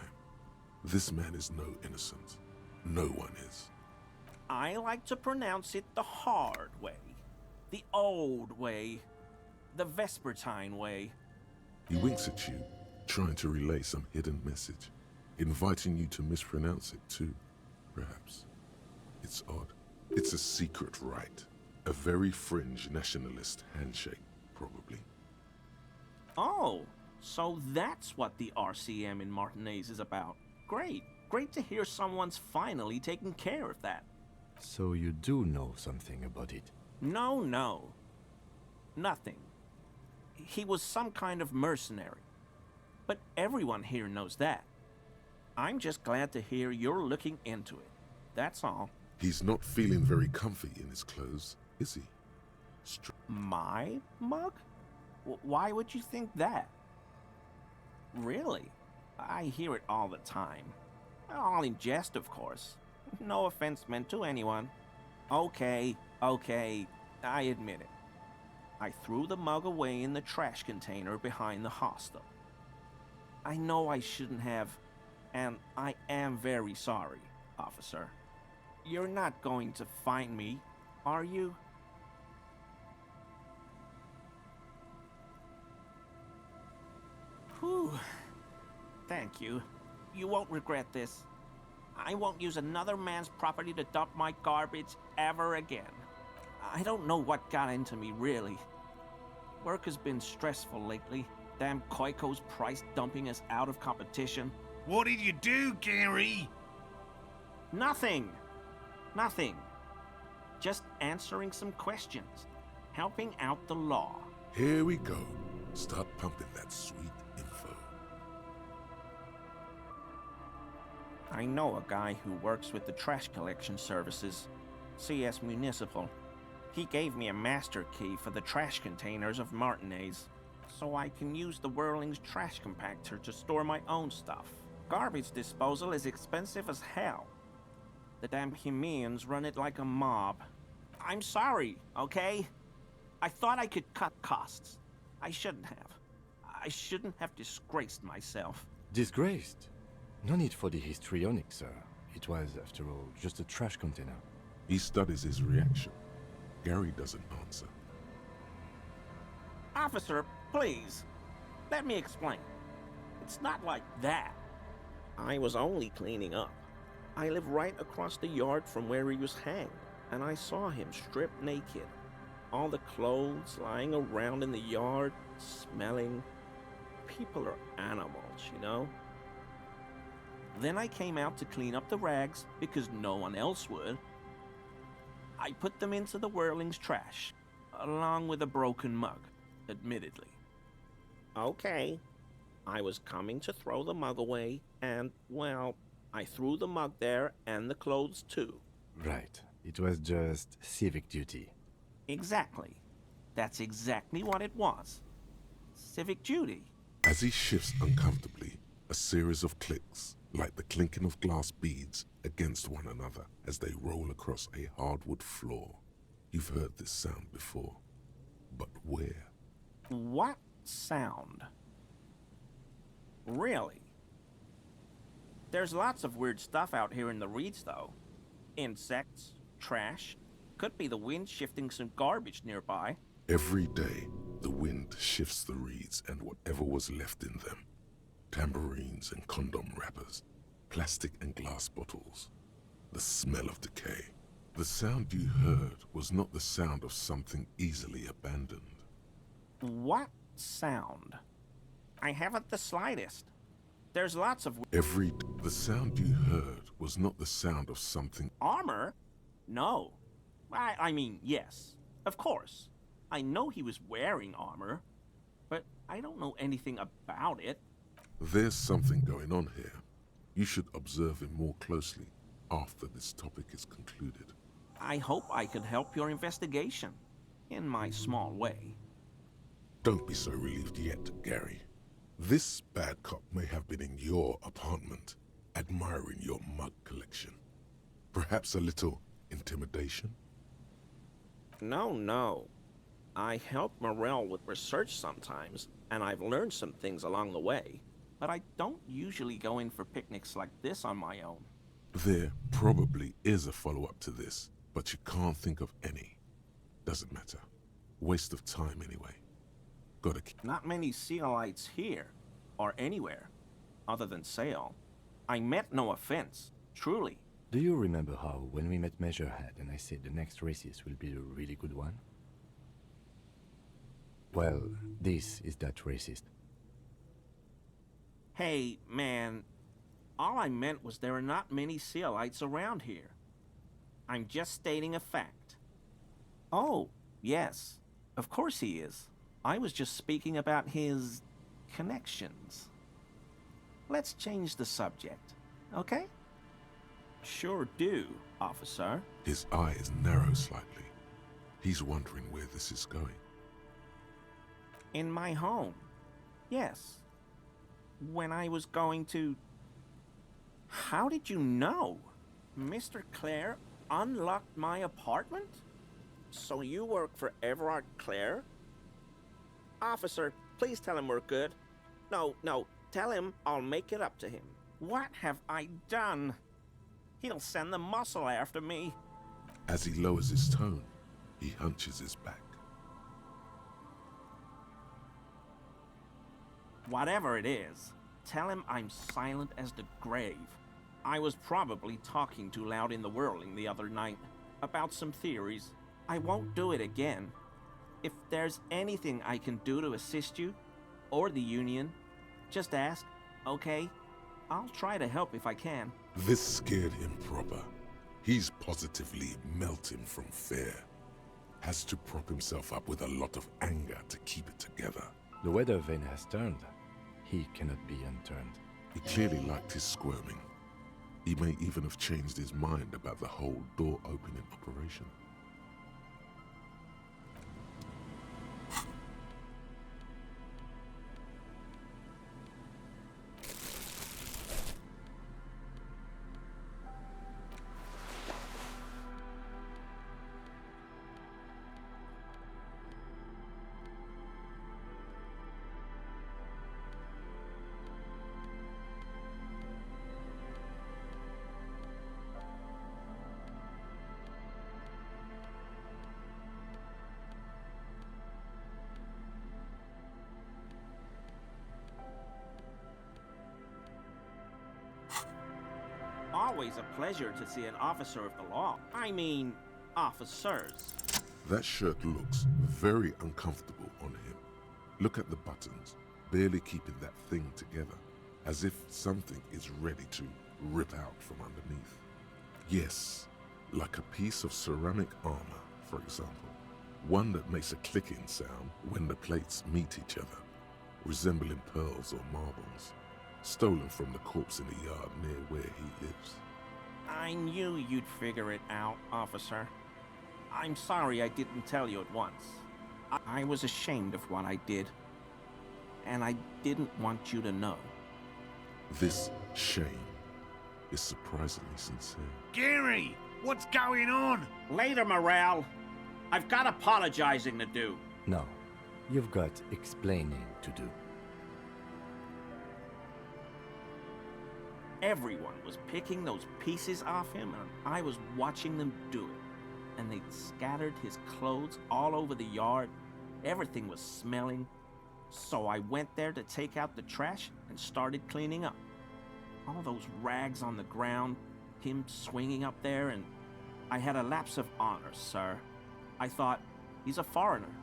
This man is no innocent. No one is. I like to pronounce it the hard way. The old way. The Vespertine way. He winks at you, trying to relay some hidden message, inviting you to mispronounce it too, perhaps. It's odd. It's a secret rite. A very fringe nationalist handshake, probably. Oh, so that's what the RCM in Martinez is about. Great. Great to hear someone's finally taking care of that. So you do know something about it? No. Nothing. He was some kind of mercenary. But everyone here knows that. I'm just glad to hear you're looking into it. That's all. He's not feeling very comfy in his clothes, is he? My mug? Why would you think that? Really? I hear it all the time. All in jest, of course. No offense meant to anyone. Okay, I admit it. I threw the mug away in the trash container behind the hostel. I know I shouldn't have, and I am very sorry, officer. You're not going to find me, are you? Whew. Thank you. You won't regret this. I won't use another man's property to dump my garbage ever again. I don't know what got into me, really. Work has been stressful lately. Damn Koiko's price dumping us out of competition. What did you do, Gary? Nothing. Just answering some questions. Helping out the law. Here we go. Start pumping that sweet info. I know a guy who works with the trash collection services, CS Municipal. He gave me a master key for the trash containers of Martinez, so I can use the Whirling's trash compactor to store my own stuff. Garbage disposal is expensive as hell. The damn Hemians run it like a mob. I'm sorry, okay? I thought I could cut costs. I shouldn't have. I shouldn't have disgraced myself. Disgraced? No need for the histrionic, sir. It was, after all, just a trash container. He studies his reaction. Gary doesn't answer. Officer, please. Let me explain. It's not like that. I was only cleaning up. I live right across the yard from where he was hanged, and I saw him stripped naked. All the clothes lying around in the yard, smelling. People are animals, you know? Then I came out to clean up the rags because no one else would. I put them into the Whirling's trash, along with a broken mug, admittedly. Okay, I was coming to throw the mug away, and, well, I threw the mug there and the clothes too. Right. It was just civic duty. Exactly. That's exactly what it was. Civic duty. As he shifts uncomfortably, a series of clicks, like the clinking of glass beads against one another as they roll across a hardwood floor. You've heard this sound before, but where? What sound? Really? There's lots of weird stuff out here in the reeds, though. Insects, trash. Could be the wind shifting some garbage nearby. Every day, the wind shifts the reeds and whatever was left in them. Tambourines and condom wrappers, plastic and glass bottles. The smell of decay. The sound you heard was not the sound of something easily abandoned. What sound? I haven't the slightest. There's lots of... The sound you heard was not the sound of something... Armor? No. I mean, yes. Of course. I know he was wearing armor. but I don't know anything about it. There's something going on here. You should observe him more closely after this topic is concluded. I hope I could help your investigation, in my small way. Don't be so relieved yet, Gary. This bad cop may have been in your apartment, admiring your mug collection. Perhaps a little intimidation? No. I help Morell with research sometimes, and I've learned some things along the way. But I don't usually go in for picnics like this on my own. There probably is a follow-up to this, but you can't think of any. Doesn't matter. Waste of time anyway. Gotta keep... Not many Sealites here, or anywhere, other than Sale. I meant no offense, truly. Do you remember how, when we met Measurehead and I said the next racist will be a really good one? Well, this is that racist. Hey, man, all I meant was there are not many Sealites around here. I'm just stating a fact. Oh, yes, of course he is. I was just speaking about his connections. Let's change the subject, okay? Sure do, officer. His eye is narrow slightly. He's wondering where this is going. In my home, yes. When I was going to... How did you know? Mr. Clare unlocked my apartment? So you work for Everard Clare? Officer, please tell him we're good. No, tell him I'll make it up to him. What have I done? He'll send the muscle after me. As he lowers his tone, he hunches his back. Whatever it is, tell him I'm silent as the grave. I was probably talking too loud in the whirling the other night about some theories. I won't do it again. If there's anything I can do to assist you, or the Union, just ask, okay? I'll try to help if I can. This scared him proper. He's positively melting from fear. Has to prop himself up with a lot of anger to keep it together. The weather vane has turned. He cannot be unturned. He clearly liked his squirming. He may even have changed his mind about the whole door-opening operation. Always a pleasure to see an officer of the law. I mean, officers. That shirt looks very uncomfortable on him. Look at the buttons, barely keeping that thing together, as if something is ready to rip out from underneath. Yes, like a piece of ceramic armor, for example. One that makes a clicking sound when the plates meet each other, resembling pearls or marbles, stolen from the corpse in the yard near where he lives. I knew you'd figure it out, officer. I'm sorry I didn't tell you at once. I was ashamed of what I did, and I didn't want you to know. This shame is surprisingly sincere. Gary, what's going on? Later, Morale. I've got apologizing to do. No, you've got explaining to do. Everyone was picking those pieces off him, and I was watching them do it. And they'd scattered his clothes all over the yard. Everything was smelling. So I went there to take out the trash and started cleaning up. All those rags on the ground, him swinging up there, and I had a lapse of honor, sir. I thought, he's a foreigner.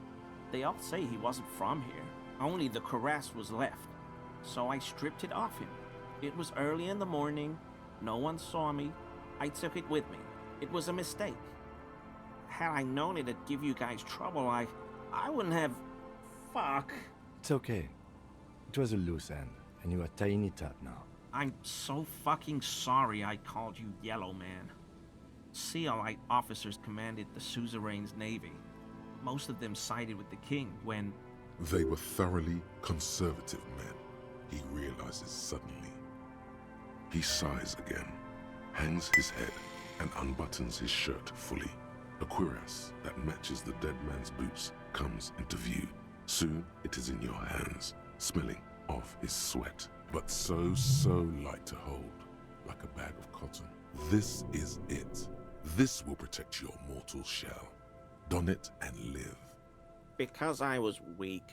They all say he wasn't from here. Only the cuirass was left. So I stripped it off him. It was early in the morning. No one saw me. I took it with me. It was a mistake. Had I known it'd give you guys trouble, I wouldn't have... Fuck. It's okay. It was a loose end, and you are tying it up now. I'm so fucking sorry I called you Yellow Man. Seolite officers commanded the suzerain's navy. Most of them sided with the king when... They were thoroughly conservative men, he realizes suddenly. He sighs again, hangs his head, and unbuttons his shirt fully. A cuirass that matches the dead man's boots comes into view. Soon it is in your hands, smelling of his sweat, but so light to hold, like a bag of cotton. This is it. This will protect your mortal shell. Don it and live. Because I was weak.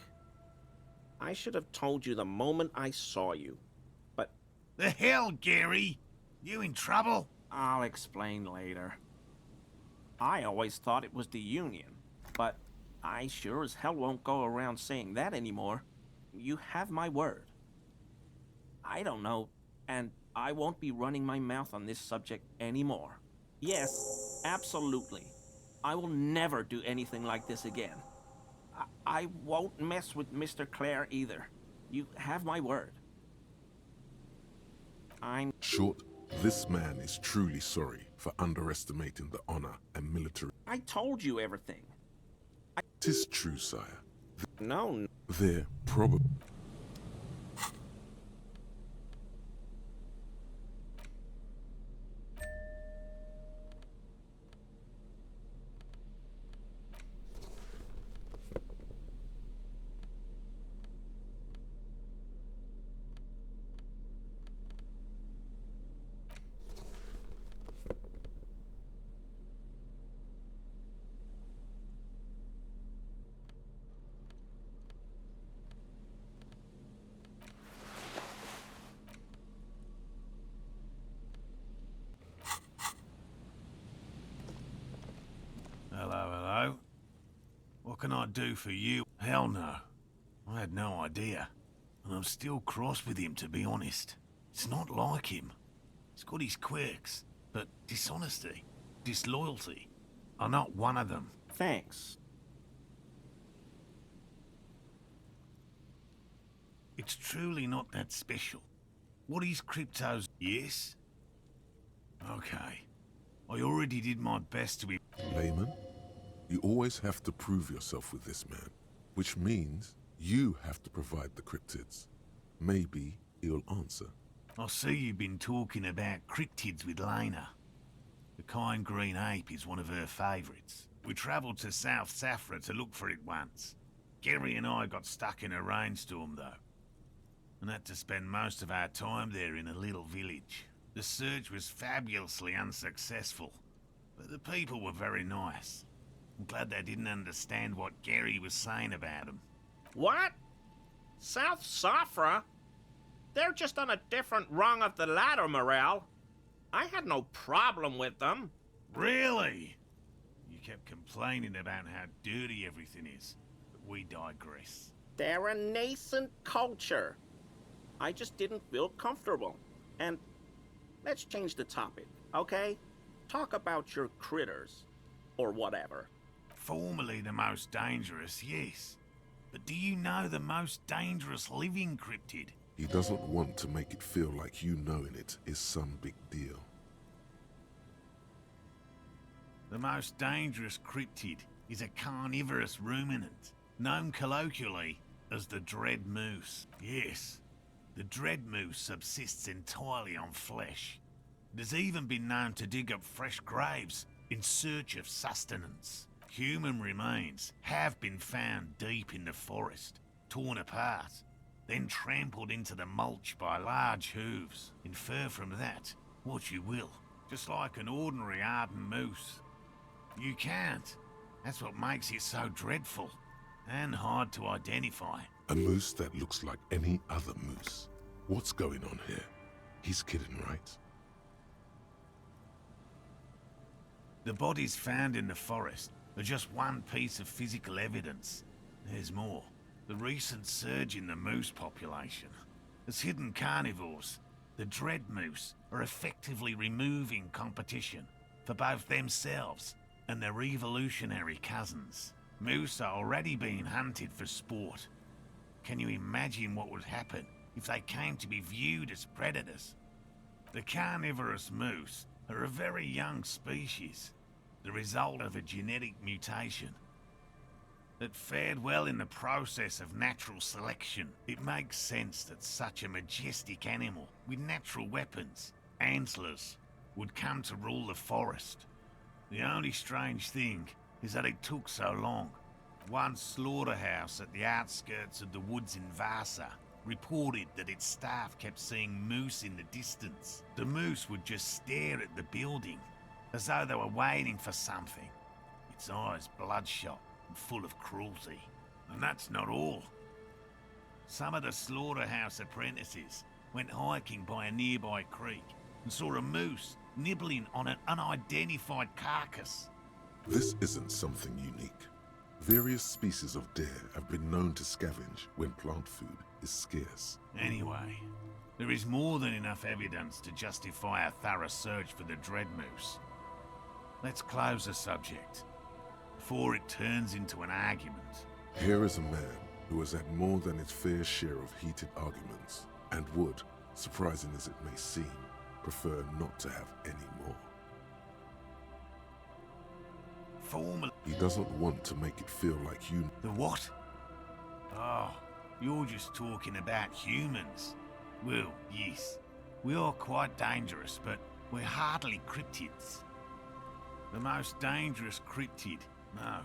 I should have told you the moment I saw you. But... The hell, Gary? You in trouble? I'll explain later. I always thought it was the Union, but I sure as hell won't go around saying that anymore. You have my word. I don't know, and I won't be running my mouth on this subject anymore. Yes, absolutely. I will never do anything like this again. I won't mess with Mr. Clare either. You have my word. I'm... Short, this man is truly sorry for underestimating the honor and military... I told you everything. 'Tis true, sire. No. They're probably... Hello. What can I do for you? Hell no. I had no idea. And I'm still cross with him, to be honest. It's not like him. He's got his quirks, but dishonesty, disloyalty are not one of them. Thanks. It's truly not that special. What is cryptos? Yes? Okay. I already did my best to be... Layman, you always have to prove yourself with this man, which means you have to provide the cryptids. Maybe he'll answer. I see you've been talking about cryptids with Lena. The kind green ape is one of her favourites. We travelled to South Safra to look for it once. Gary and I got stuck in a rainstorm, though, and had to spend most of our time there in a little village. The search was fabulously unsuccessful, but the people were very nice. I'm glad they didn't understand what Gary was saying about them. What? South Safra? They're just on a different rung of the ladder, Morale. I had no problem with them. Really? You kept complaining about how dirty everything is, but we digress. They're a nascent culture. I just didn't feel comfortable. And let's change the topic, okay? Talk about your critters, or whatever. Formerly the most dangerous, yes. But do you know the most dangerous living cryptid? He doesn't want to make it feel like you knowing it is some big deal. The most dangerous cryptid is a carnivorous ruminant, known colloquially as the dread moose. Yes, the dread moose subsists entirely on flesh. It has even been known to dig up fresh graves in search of sustenance. Human remains have been found deep in the forest, torn apart, then trampled into the mulch by large hooves. Infer from that what you will, just like an ordinary ardent moose. You can't. That's what makes it so dreadful and hard to identify. A moose that looks like any other moose. What's going on here? He's kidding, right? The bodies found in the forest are just one piece of physical evidence. There's more. The recent surge in the moose population. As hidden carnivores, the dread moose are effectively removing competition for both themselves and their evolutionary cousins. Moose are already being hunted for sport. Can you imagine what would happen if they came to be viewed as predators? The carnivorous moose are a very young species, the result of a genetic mutation that fared well in the process of natural selection. It makes sense that such a majestic animal with natural weapons, antlers, would come to rule the forest. The only strange thing is that it took so long. One slaughterhouse at the outskirts of the woods in Vasa reported that its staff kept seeing moose in the distance. The moose would just stare at the building, as though they were waiting for something, its eyes bloodshot and full of cruelty. And that's not all. Some of the slaughterhouse apprentices went hiking by a nearby creek and saw a moose nibbling on an unidentified carcass. This isn't something unique. Various species of deer have been known to scavenge when plant food is scarce. Anyway, there is more than enough evidence to justify a thorough search for the dread moose. Let's close the subject before it turns into an argument. Here is a man who has had more than his fair share of heated arguments and would, surprising as it may seem, prefer not to have any more. He doesn't want to make it feel like you... The what? Oh, you're just talking about humans. Well, yes, we are quite dangerous, but we're hardly cryptids. The most dangerous cryptid, no,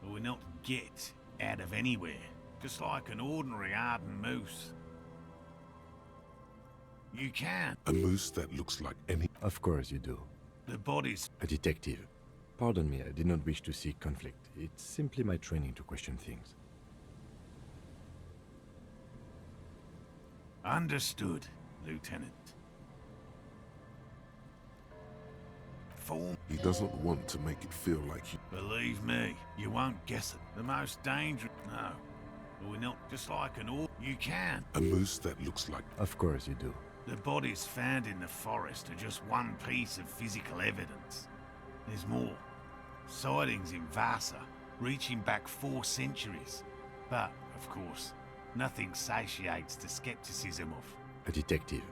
but we're not get out of anywhere, just like an ordinary ardent moose. You can. A moose that looks like any... Of course you do. The body's... A detective. Pardon me, I did not wish to seek conflict. It's simply my training to question things. Understood, Lieutenant. He doesn't want to make it feel like you... Believe me, you won't guess it. The most dangerous... No, but we're not just like an orc. You can. A moose that looks like... Of course you do. The bodies found in the forest are just one piece of physical evidence. There's more. Sightings in Vasa, reaching back 4 centuries. But, of course, nothing satiates the skepticism of... A detective.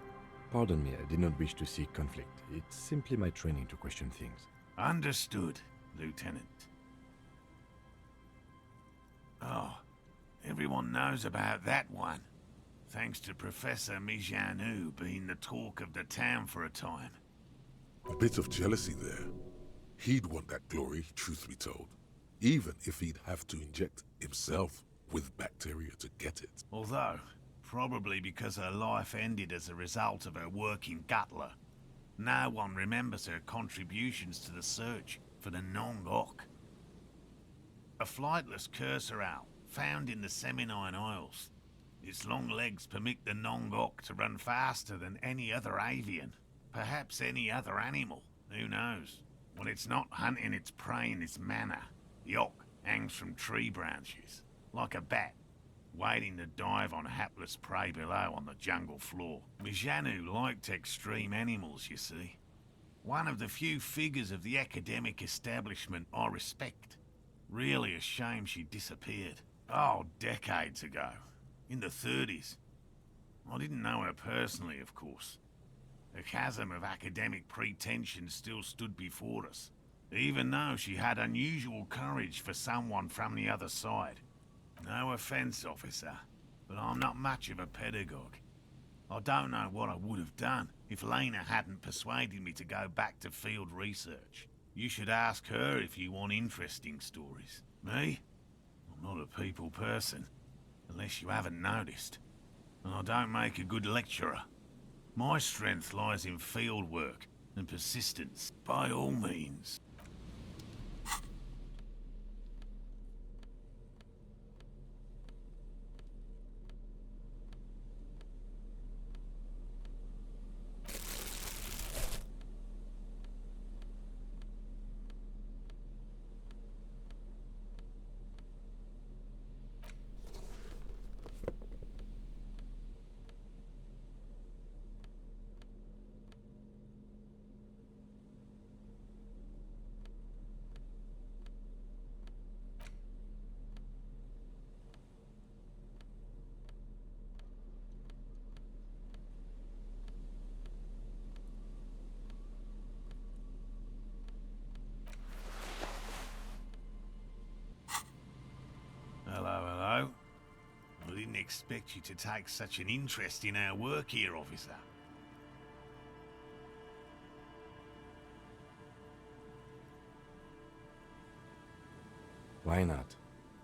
Pardon me, I did not wish to seek conflict. It's simply my training to question things. Understood, Lieutenant. Oh, everyone knows about that one. Thanks to Professor Mijanu being the talk of the town for a time. A bit of jealousy there. He'd want that glory, truth be told. Even if he'd have to inject himself with bacteria to get it. Although, probably because her life ended as a result of her work in Gutler, no one remembers her contributions to the search for the Nong-Ok. A flightless cursor owl found in the Seminine Isles. Its long legs permit the Nong-Ok to run faster than any other avian. Perhaps any other animal, who knows? When it's not hunting its prey in this manner, the Ok hangs from tree branches, like a bat, waiting to dive on hapless prey below on the jungle floor. Mijanu liked extreme animals, you see. One of the few figures of the academic establishment I respect. Really a shame she disappeared. Oh, decades ago. In the 30s. I didn't know her personally, of course. The chasm of academic pretension still stood before us, even though she had unusual courage for someone from the other side. No offense, officer, but I'm not much of a pedagogue. I don't know what I would have done if Lena hadn't persuaded me to go back to field research. You should ask her if you want interesting stories. Me? I'm not a people person, unless you haven't noticed. And I don't make a good lecturer. My strength lies in field work and persistence, by all means. didn't expect you to take such an interest in our work here, officer. Why not?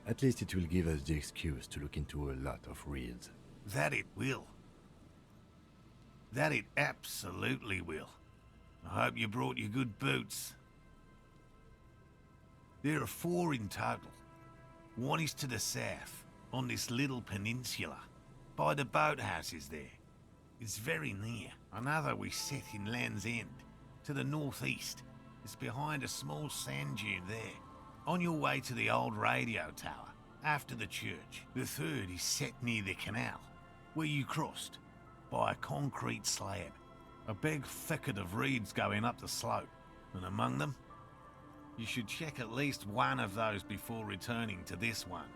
At least it will give us the excuse to look into a lot of reeds. That it will. That it absolutely will. I hope you brought your good boots. There are 4 in total. One is to the south, on this little peninsula, by the boathouses there. It's very near. Another we set in Land's End, to the northeast. It's behind a small sand dune there, on your way to the old radio tower, after the church. The third is set near the canal, where you crossed, by a concrete slab. A big thicket of reeds going up the slope, and among them, you should check at least one of those before returning to this one,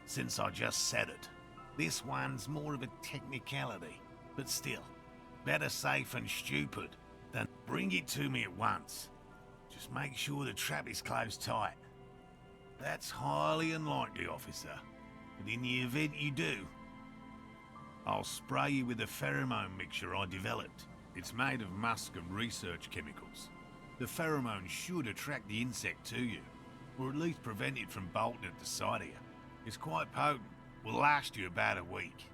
since I just said it. This one's more of a technicality, but still, better safe and stupid than bring it to me at once. Just make sure the trap is closed tight. That's highly unlikely, officer, but in the event you do, I'll spray you with a pheromone mixture I developed. It's made of musk and research chemicals. The pheromone should attract the insect to you, or at least prevent it from bolting at the sight of you. It's quite potent, will last you about a week.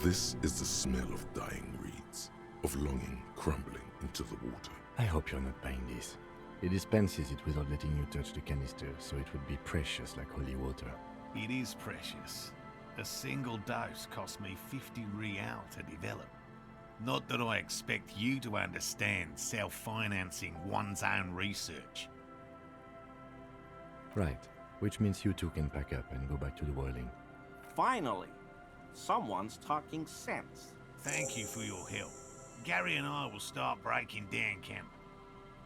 This is the smell of dying reeds, of longing crumbling into the water. I hope you're not buying this. It dispenses it without letting you touch the canister, so it would be precious like holy water. It is precious. A single dose cost me 50 real to develop. Not that I expect you to understand self-financing one's own research. Right, which means you two can pack up and go back to the boiling. Finally, someone's talking sense. Thank you for your help. Gary and I will start breaking down camp.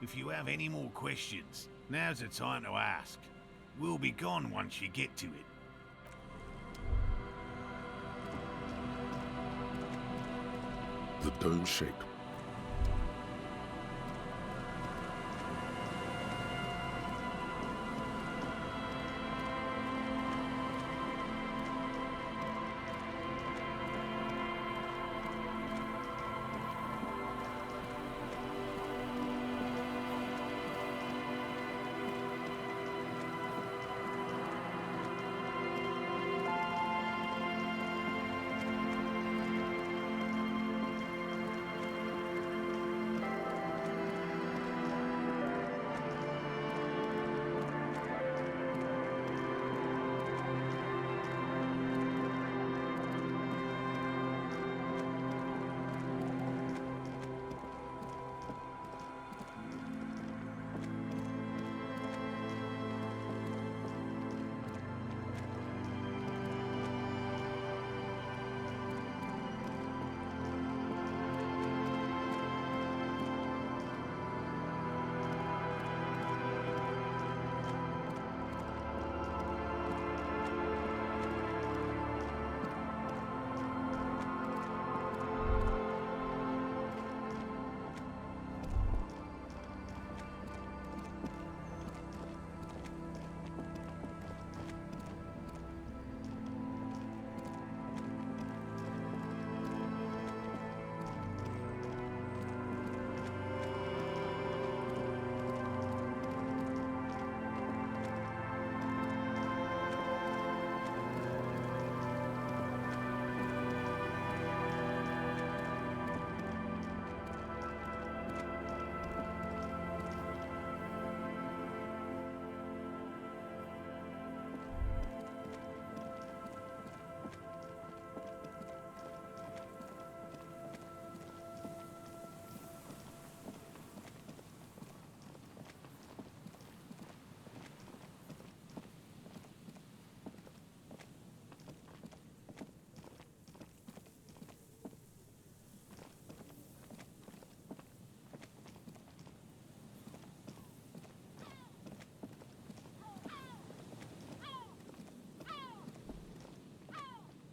If you have any more questions, now's the time to ask. We'll be gone once you get to it. The dome-shaped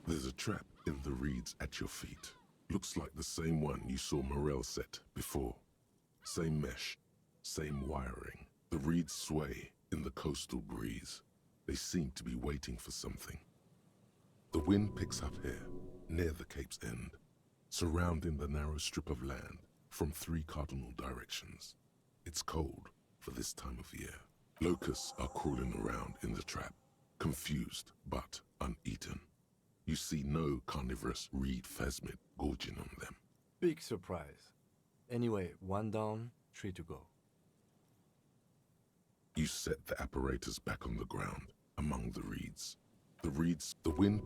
There's a trap in the reeds at your feet. Looks like the same one you saw Morel set before. Same mesh, same wiring. The reeds sway in the coastal breeze. They seem to be waiting for something. The wind picks up here, near the cape's end, surrounding the narrow strip of land from 3 cardinal directions. It's cold for this time of year. Locusts are crawling around in the trap, confused but uneaten. You see no carnivorous reed phasmid gorging on them. Big surprise. Anyway, 1 down, 3 to go. You set the apparatus back on the ground, among the reeds. The wind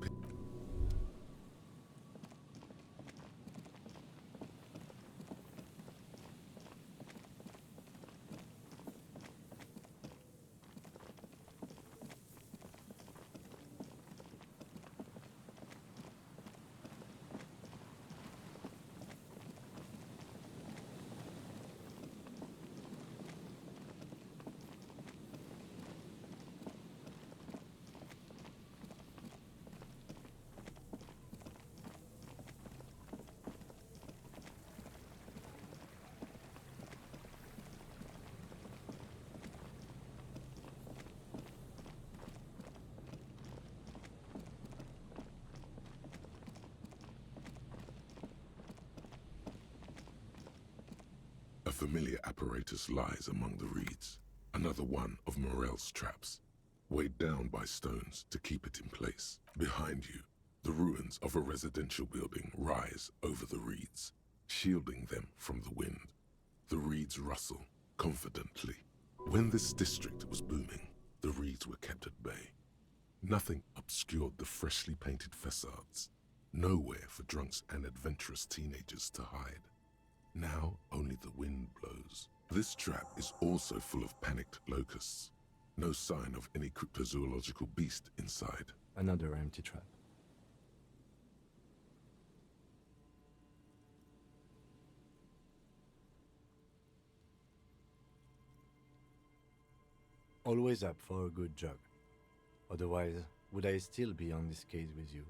A familiar apparatus lies among the reeds, another one of Morel's traps, weighed down by stones to keep it in place. Behind you, the ruins of a residential building rise over the reeds, shielding them from the wind. The reeds rustle confidently. When this district was booming, the reeds were kept at bay. Nothing obscured the freshly painted facades, nowhere for drunks and adventurous teenagers to hide. Now only the wind blows. This trap is also full of panicked locusts. No sign of any cryptozoological beast inside. Another empty trap. Always up for a good jog. Otherwise, would I still be on this case with you?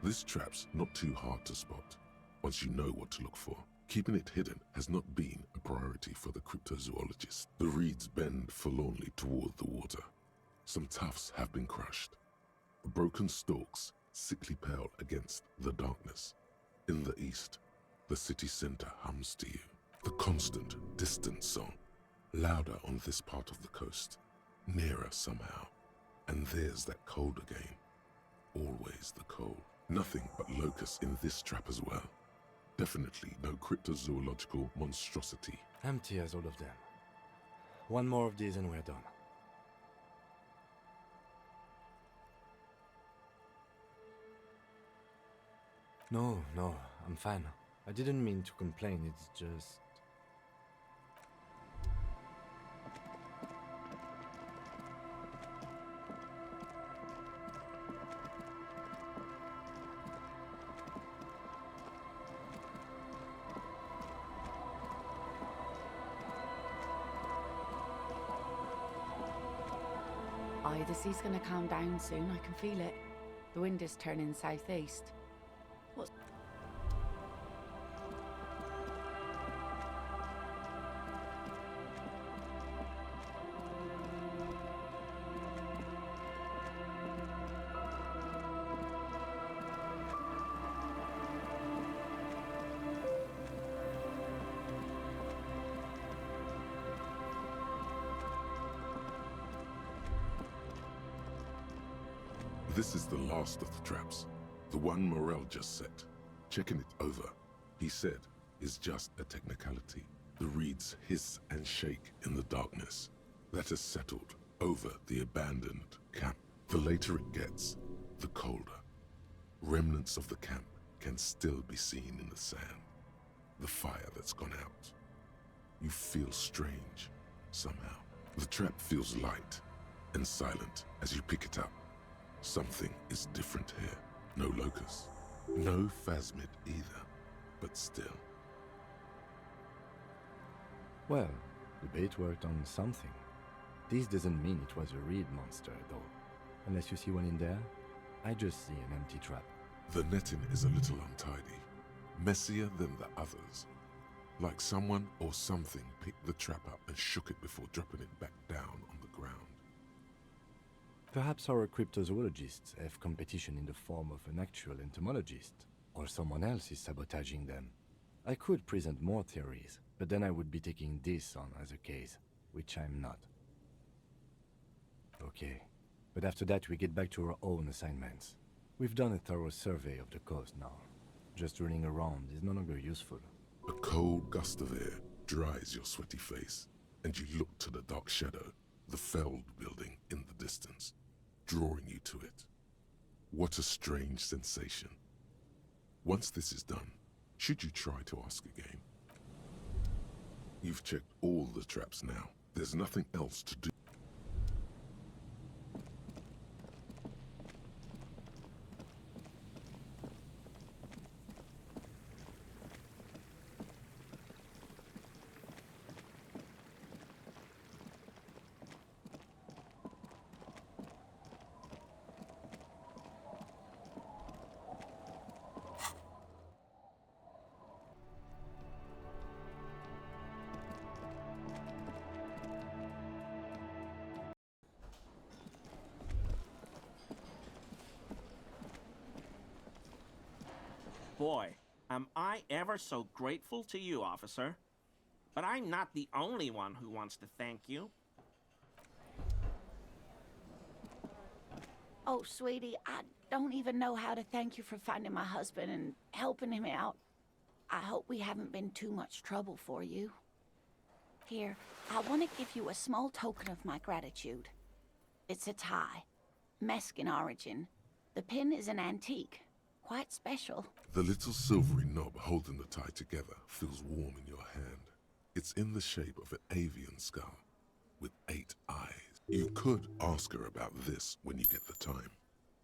This trap's not too hard to spot, once you know what to look for. Keeping it hidden has not been a priority for the cryptozoologist. The reeds bend forlornly toward the water. Some tufts have been crushed. The broken stalks sickly pale against the darkness. In the east, the city center hums to you. The constant, distant song, louder on this part of the coast, nearer somehow. And there's that cold again. Always the cold. Nothing but locusts in this trap as well. Definitely no cryptozoological monstrosity. Empty as all of them. 1 more of these and we're done. No, I'm fine. I didn't mean to complain, it's just... Aye, the sea's gonna calm down soon, I can feel it. The wind is turning southeast. What's... This is the last of the traps. The one Morel just set. Checking it over, he said, is just a technicality. The reeds hiss and shake in the darkness that has settled over the abandoned camp. The later it gets, the colder. Remnants of the camp can still be seen in the sand. The fire that's gone out. You feel strange, somehow. The trap feels light and silent as you pick it up. Something is different here. No locust, no phasmid either, but still. Well, the bait worked on something. This doesn't mean it was a reed monster, though. Unless you see one in there, I just see an empty trap. The netting is a little untidy, messier than the others. Like someone or something picked the trap up and shook it before dropping it back down on the ground. Perhaps our cryptozoologists have competition in the form of an actual entomologist, or someone else is sabotaging them. I could present more theories, but then I would be taking this on as a case, which I'm not. Okay, but after that we get back to our own assignments. We've done a thorough survey of the coast now. Just running around is no longer useful. A cold gust of air dries your sweaty face, and you look to the dark shadow, the felled building in the distance, drawing you to it. What a strange sensation. Once this is done, should you try to ask again? You've checked all the traps now. There's nothing else to do. Boy, am I ever so grateful to you, officer. But I'm not the only one who wants to thank you. Oh, sweetie, I don't even know how to thank you for finding my husband and helping him out. I hope we haven't been too much trouble for you. Here, I want to give you a small token of my gratitude. It's a tie, Meskin origin. The pin is an antique, quite special. The little silvery knob holding the tie together feels warm in your hand. It's in the shape of an avian skull, with 8 eyes. You could ask her about this when you get the time.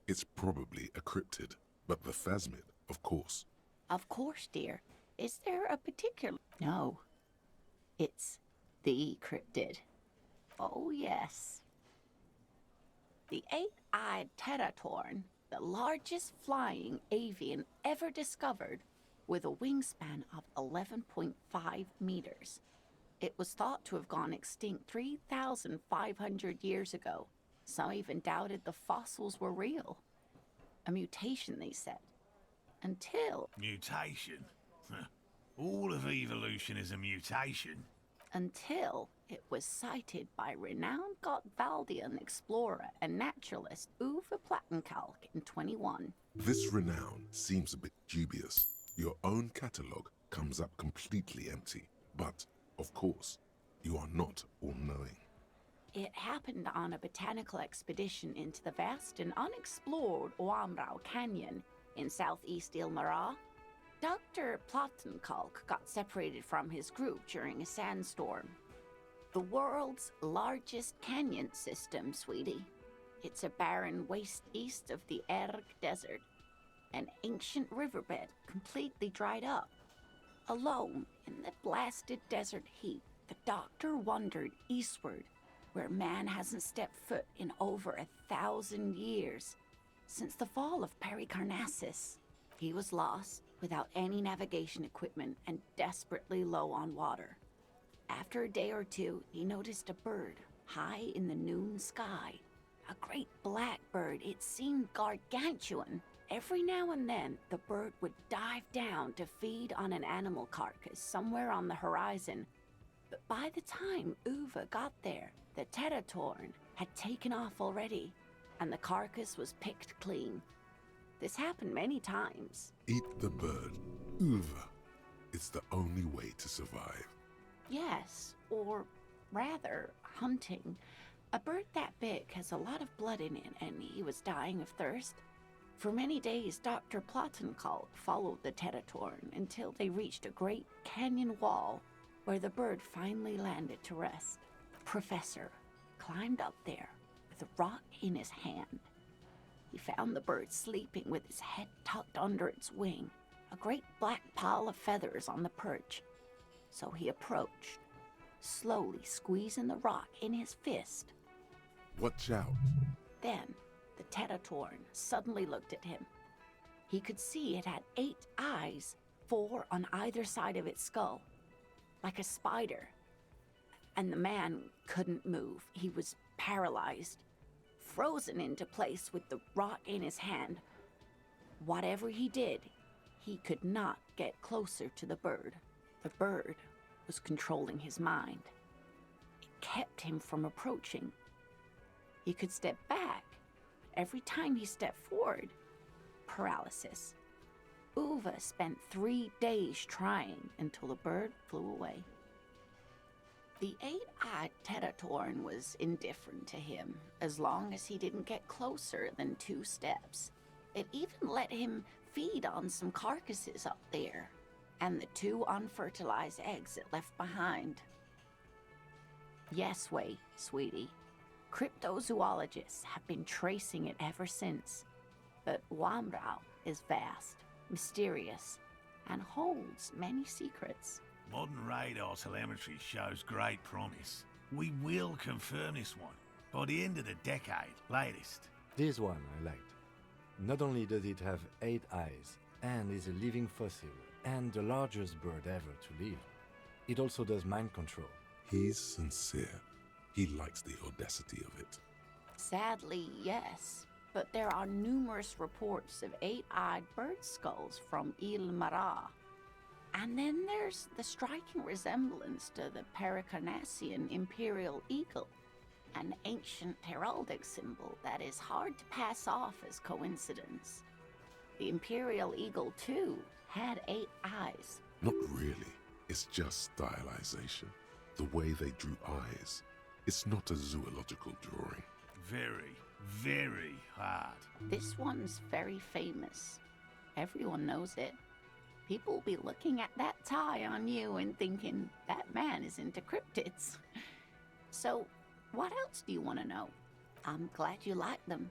It's probably a cryptid, but the phasmid, of course. Of course, dear. Is there a particular... No. It's the cryptid. Oh, yes. The 8-eyed teratorn, the largest flying avian ever discovered, with a wingspan of 11.5 meters. It was thought to have gone extinct 3,500 years ago. Some even doubted the fossils were real. A mutation, they said. Until... Mutation? All of evolution is a mutation. Until it was sighted by renowned Gotvaldian explorer and naturalist Uwe Plattenkalk in 21. This renown seems a bit dubious. Your own catalogue comes up completely empty. But, of course, you are not all-knowing. It happened on a botanical expedition into the vast and unexplored Oamrau Canyon in southeast Ilmara. Dr. Plattenkalk got separated from his group during a sandstorm. The world's largest canyon system, sweetie. It's a barren waste east of the Erg Desert. An ancient riverbed completely dried up. Alone in the blasted desert heat, the doctor wandered eastward, where man hasn't stepped foot in over 1,000 years, since the fall of Pericarnassus. He was lost, without any navigation equipment and desperately low on water. After a day or two, he noticed a bird high in the noon sky. A great black bird. It seemed gargantuan. Every now and then, the bird would dive down to feed on an animal carcass somewhere on the horizon. But by the time Uwe got there, the teratorn had taken off already. and the carcass was picked clean. This happened many times. Eat the bird. Uva. It's the only way to survive. Yes, or rather, hunting. A bird that big has a lot of blood in it, and he was dying of thirst. For many days, Dr. Plottenkalk followed the Teratorn until they reached a great canyon wall where the bird finally landed to rest. The professor climbed up there with a rock in his hand. He found the bird sleeping with his head tucked under its wing, a great black pile of feathers on the perch. So he approached, slowly squeezing the rock in his fist. Watch out. Then, the Teratorn suddenly looked at him. He could see it had 8 eyes, 4 on either side of its skull, like a spider. And the man couldn't move. He was paralyzed, frozen into place with the rock in his hand. Whatever he did, he could not get closer to the bird. The bird was controlling his mind. It kept him from approaching. He could step back, but every time he stepped forward, paralysis. Uva spent 3 days trying until the bird flew away. The 8-eyed Teratorn was indifferent to him as long as he didn't get closer than 2 steps. It even let him feed on some carcasses up there and the 2 unfertilized eggs it left behind. Yes, Way, sweetie. Cryptozoologists have been tracing it ever since. But Wamrau is vast, mysterious, and holds many secrets. Modern radar telemetry shows great promise. We will confirm this one by the end of the decade, latest. This one I liked. Not only does it have 8 eyes, and is a living fossil, and the largest bird ever to live, it also does mind control. He's sincere. He likes the audacity of it. Sadly, yes. But there are numerous reports of 8-eyed bird skulls from Il Mara. And then there's the striking resemblance to the Pericarnassian imperial eagle, an ancient heraldic symbol that is hard to pass off as coincidence. The imperial eagle, too, had 8 eyes. Not really. It's just stylization. The way they drew eyes. It's not a zoological drawing. Very, very hard. This one's very famous. Everyone knows it. People will be looking at that tie on you and thinking, that man is into cryptids. So, what else do you want to know? I'm glad you like them.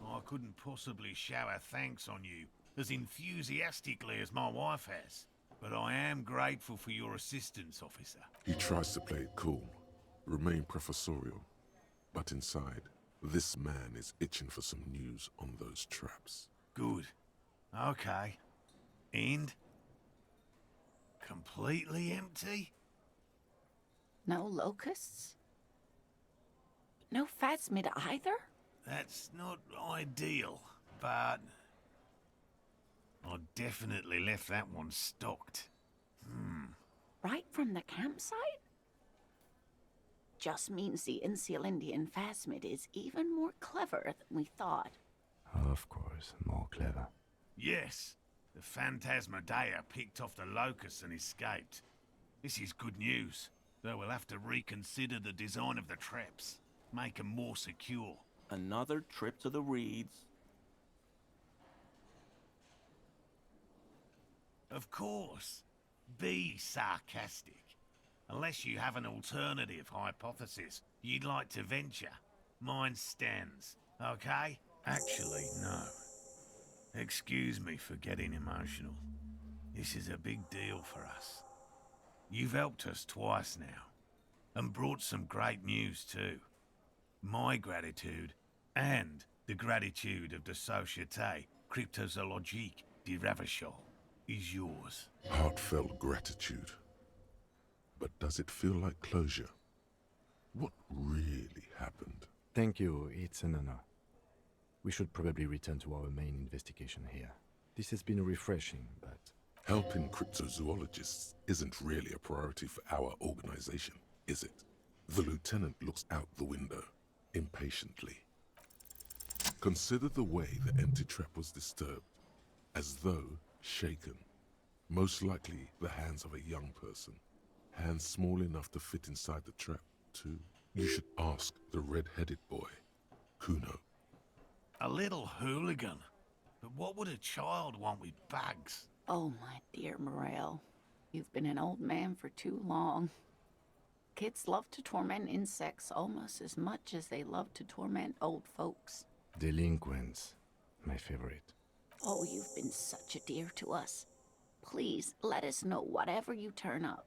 I couldn't possibly shower thanks on you as enthusiastically as my wife has. But I am grateful for your assistance, officer. He tries to play it cool, remain professorial. But inside, this man is itching for some news on those traps. Good. Okay. And? Completely empty? No locusts? No phasmid either? That's not ideal, but I definitely left that one stocked. Right from the campsite? Just means the Insulindian phasmid is even more clever than we thought. Of course, more clever. Yes, the Phantasmadeia picked off the locusts and escaped. This is good news, though we'll have to reconsider the design of the traps, make them more secure. Another trip to the reeds. Of course. Be sarcastic. Unless you have an alternative hypothesis you'd like to venture, mine stands, okay? Actually, no. Excuse me for getting emotional. This is a big deal for us. You've helped us twice now, and brought some great news too. My gratitude, and the gratitude of the Société Cryptozoologique de Ravachol, is yours. Heartfelt gratitude. But does it feel like closure? What really happened? Thank you, it's an honor. We should probably return to our main investigation here. This has been refreshing, but... Helping cryptozoologists isn't really a priority for our organization, is it? The lieutenant looks out the window, impatiently. Consider the way the empty trap was disturbed, as though shaken. Most likely the hands of a young person. Hands small enough to fit inside the trap, too. You should ask the red-headed boy, Kuno. A little hooligan. But what would a child want with bugs? Oh, my dear Morel. You've been an old man for too long. Kids love to torment insects almost as much as they love to torment old folks. Delinquents, my favorite. Oh, you've been such a dear to us. Please, let us know whatever you turn up.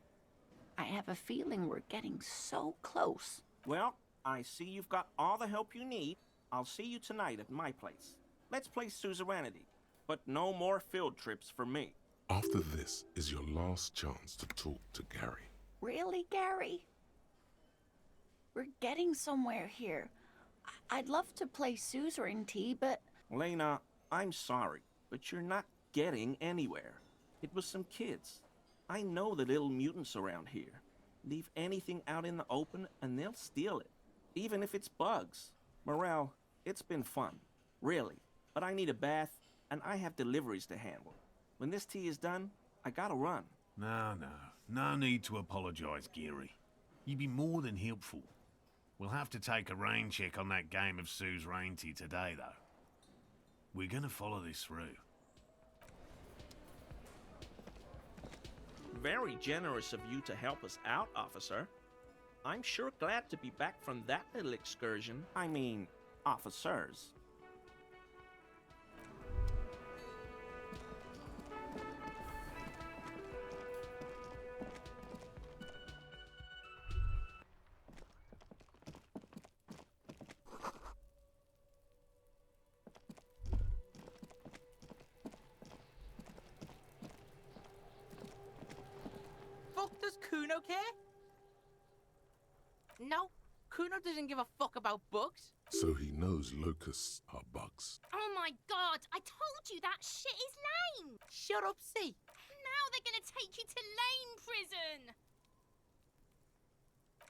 I have a feeling we're getting so close. Well, I see you've got all the help you need. I'll see you tonight at my place. Let's play suzerainty, but no more field trips for me. After this is your last chance to talk to Gary. Really, Gary? We're getting somewhere here. I'd love to play suzerainty, but... Lena, I'm sorry, but you're not getting anywhere. It was some kids. I know the little mutants around here. Leave anything out in the open and they'll steal it, even if it's bugs. Morel, it's been fun, really. But I need a bath, and I have deliveries to handle. When this tea is done, I gotta run. No need to apologize, Geary. You'd be more than helpful. We'll have to take a rain check on that game of suzerainty today, though. We're gonna follow this through. Very generous of you to help us out, officer. I'm sure glad to be back from that little excursion. I mean, officers. Fuck does Kuno care? No, Kuno doesn't give a fuck about bugs. So he knows locusts are bugs. Oh my god, I told you that shit is lame! Shut up, see. Now they're gonna take you to lame prison!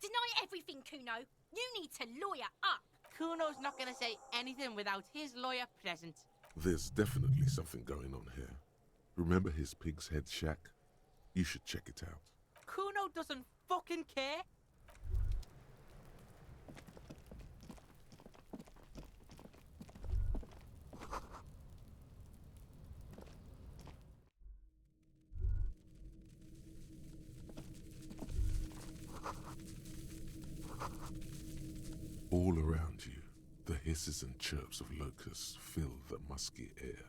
Deny everything, Kuno. You need to lawyer up. Kuno's not gonna say anything without his lawyer present. There's definitely something going on here. Remember his pig's head shack? You should check it out. Kuno doesn't fucking care. All around you, the hisses and chirps of locusts fill the musky air.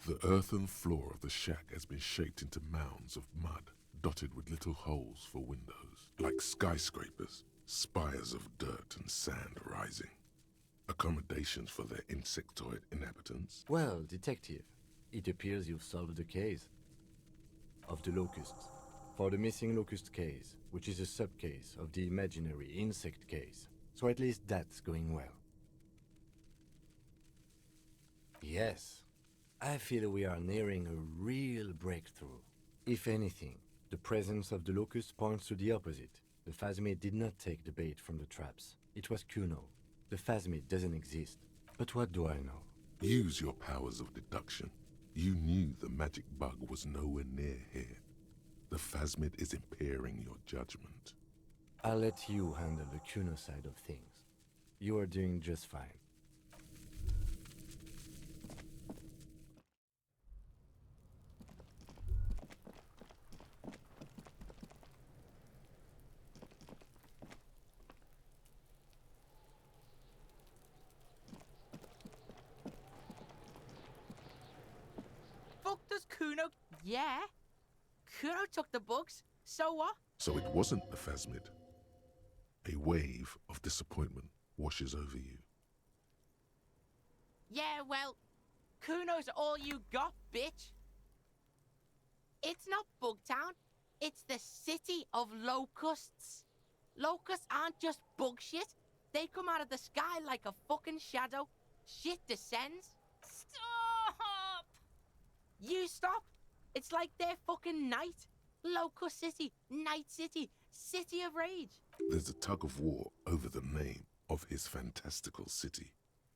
The earthen floor of the shack has been shaped into mounds of mud, dotted with little holes for windows, like skyscrapers, spires of dirt and sand rising. Accommodations for their insectoid inhabitants. Well, detective, it appears you've solved the case of the locusts. For the missing locust case, which is a sub-case of the imaginary insect case. So at least that's going well. Yes, I feel we are nearing a real breakthrough. If anything, the presence of the locust points to the opposite. The phasmid did not take the bait from the traps. It was Kuno. The phasmid doesn't exist. But what do I know? Use your powers of deduction. You knew the magic bug was nowhere near here. The phasmid is impairing your judgment. I'll let you handle the Kuno side of things. You are doing just fine. Kuno... Yeah. Kuno took the bugs. So what? So it wasn't a phasmid. A wave of disappointment washes over you. Yeah, well, Kuno's all you got, bitch. It's not Bugtown. It's the city of locusts. Locusts aren't just bug shit. They come out of the sky like a fucking shadow. Shit descends. Stop! You stop. It's like their fucking night. Locust City, Night City, City of Rage. There's a tug of war over the name of his fantastical city.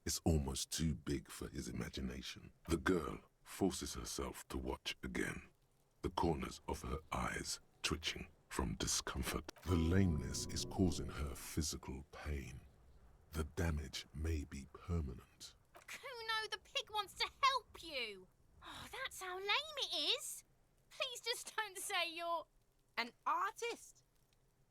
It's almost too big for his imagination. The girl forces herself to watch again, the corners of her eyes twitching from discomfort. The lameness is causing her physical pain. The damage may be permanent. Kuno, the pig wants to help you. Oh, that's how lame it is. Please just don't say you're... An artist?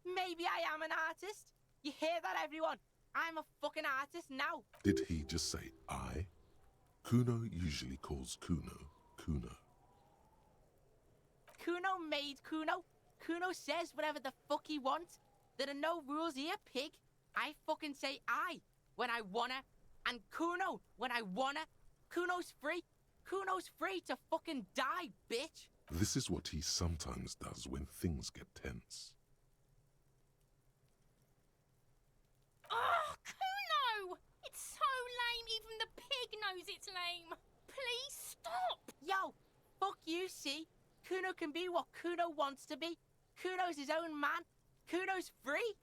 Maybe I am an artist. You hear that, everyone? I'm a fucking artist now. Did he just say I? Kuno usually calls Kuno, Kuno. Kuno made Kuno. Kuno says whatever the fuck he wants. There are no rules here, pig. I fucking say I when I wanna, and Kuno when I wanna. Kuno's free. Kuno's free to fucking die, bitch. This is what he sometimes does when things get tense. Oh, Kuno! It's so lame, even the pig knows it's lame. Please stop! Yo, fuck you, see? Kuno can be what Kuno wants to be. Kuno's his own man. Kuno's free.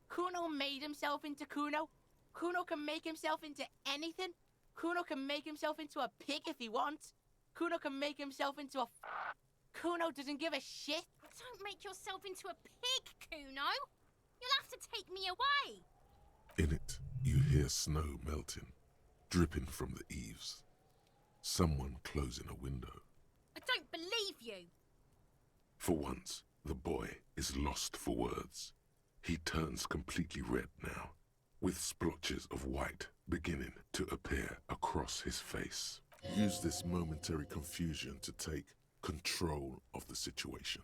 Kuno made himself into Kuno. Kuno can make himself into anything. Kuno can make himself into a pig if he wants. Kuno can make himself into a... Kuno doesn't give a shit. Don't make yourself into a pig, Kuno. You'll have to take me away. In it, you hear snow melting, dripping from the eaves. Someone closing a window. I don't believe you. For once, the boy is lost for words. He turns completely red now, with splotches of white beginning to appear across his face. Use this momentary confusion to take control of the situation.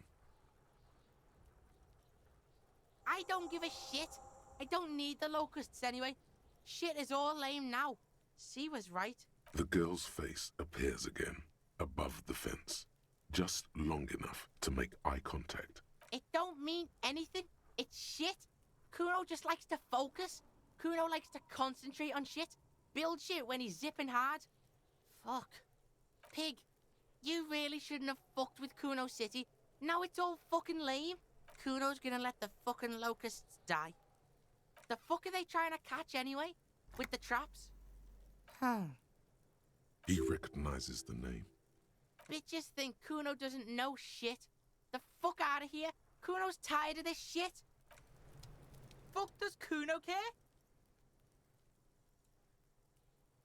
I don't give a shit. I don't need the locusts anyway. Shit is all lame now. C was right. The girl's face appears again, above the fence, just long enough to make eye contact. It don't mean anything. It's shit. Kuno just likes to focus. Kuno likes to concentrate on shit. Build shit when he's zipping hard. Fuck. Pig, you really shouldn't have fucked with Kuno City. Now it's all fucking lame. Kuno's gonna let the fucking locusts die. The fuck are they trying to catch anyway? With the traps? He recognizes the name. Bitches think Kuno doesn't know shit. The fuck out of here. Kuno's tired of this shit. Fuck does Kuno care?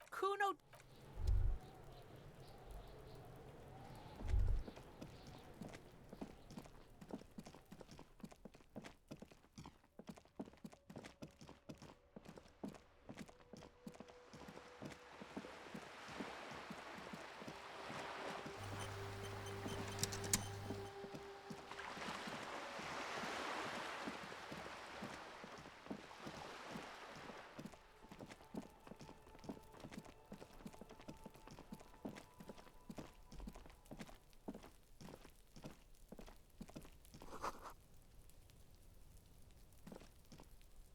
Kuno...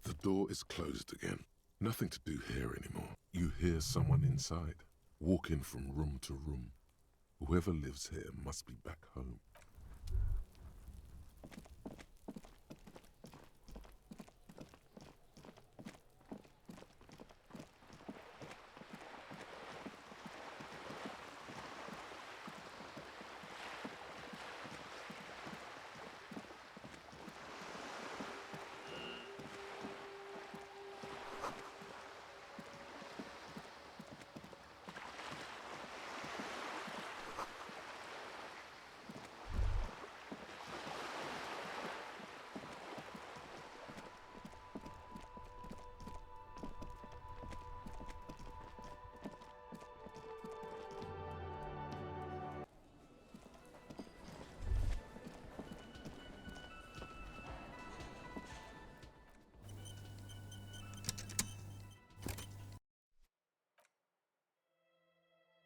The door is closed again. Nothing to do here anymore. You hear someone inside, walking from room to room. Whoever lives here must be back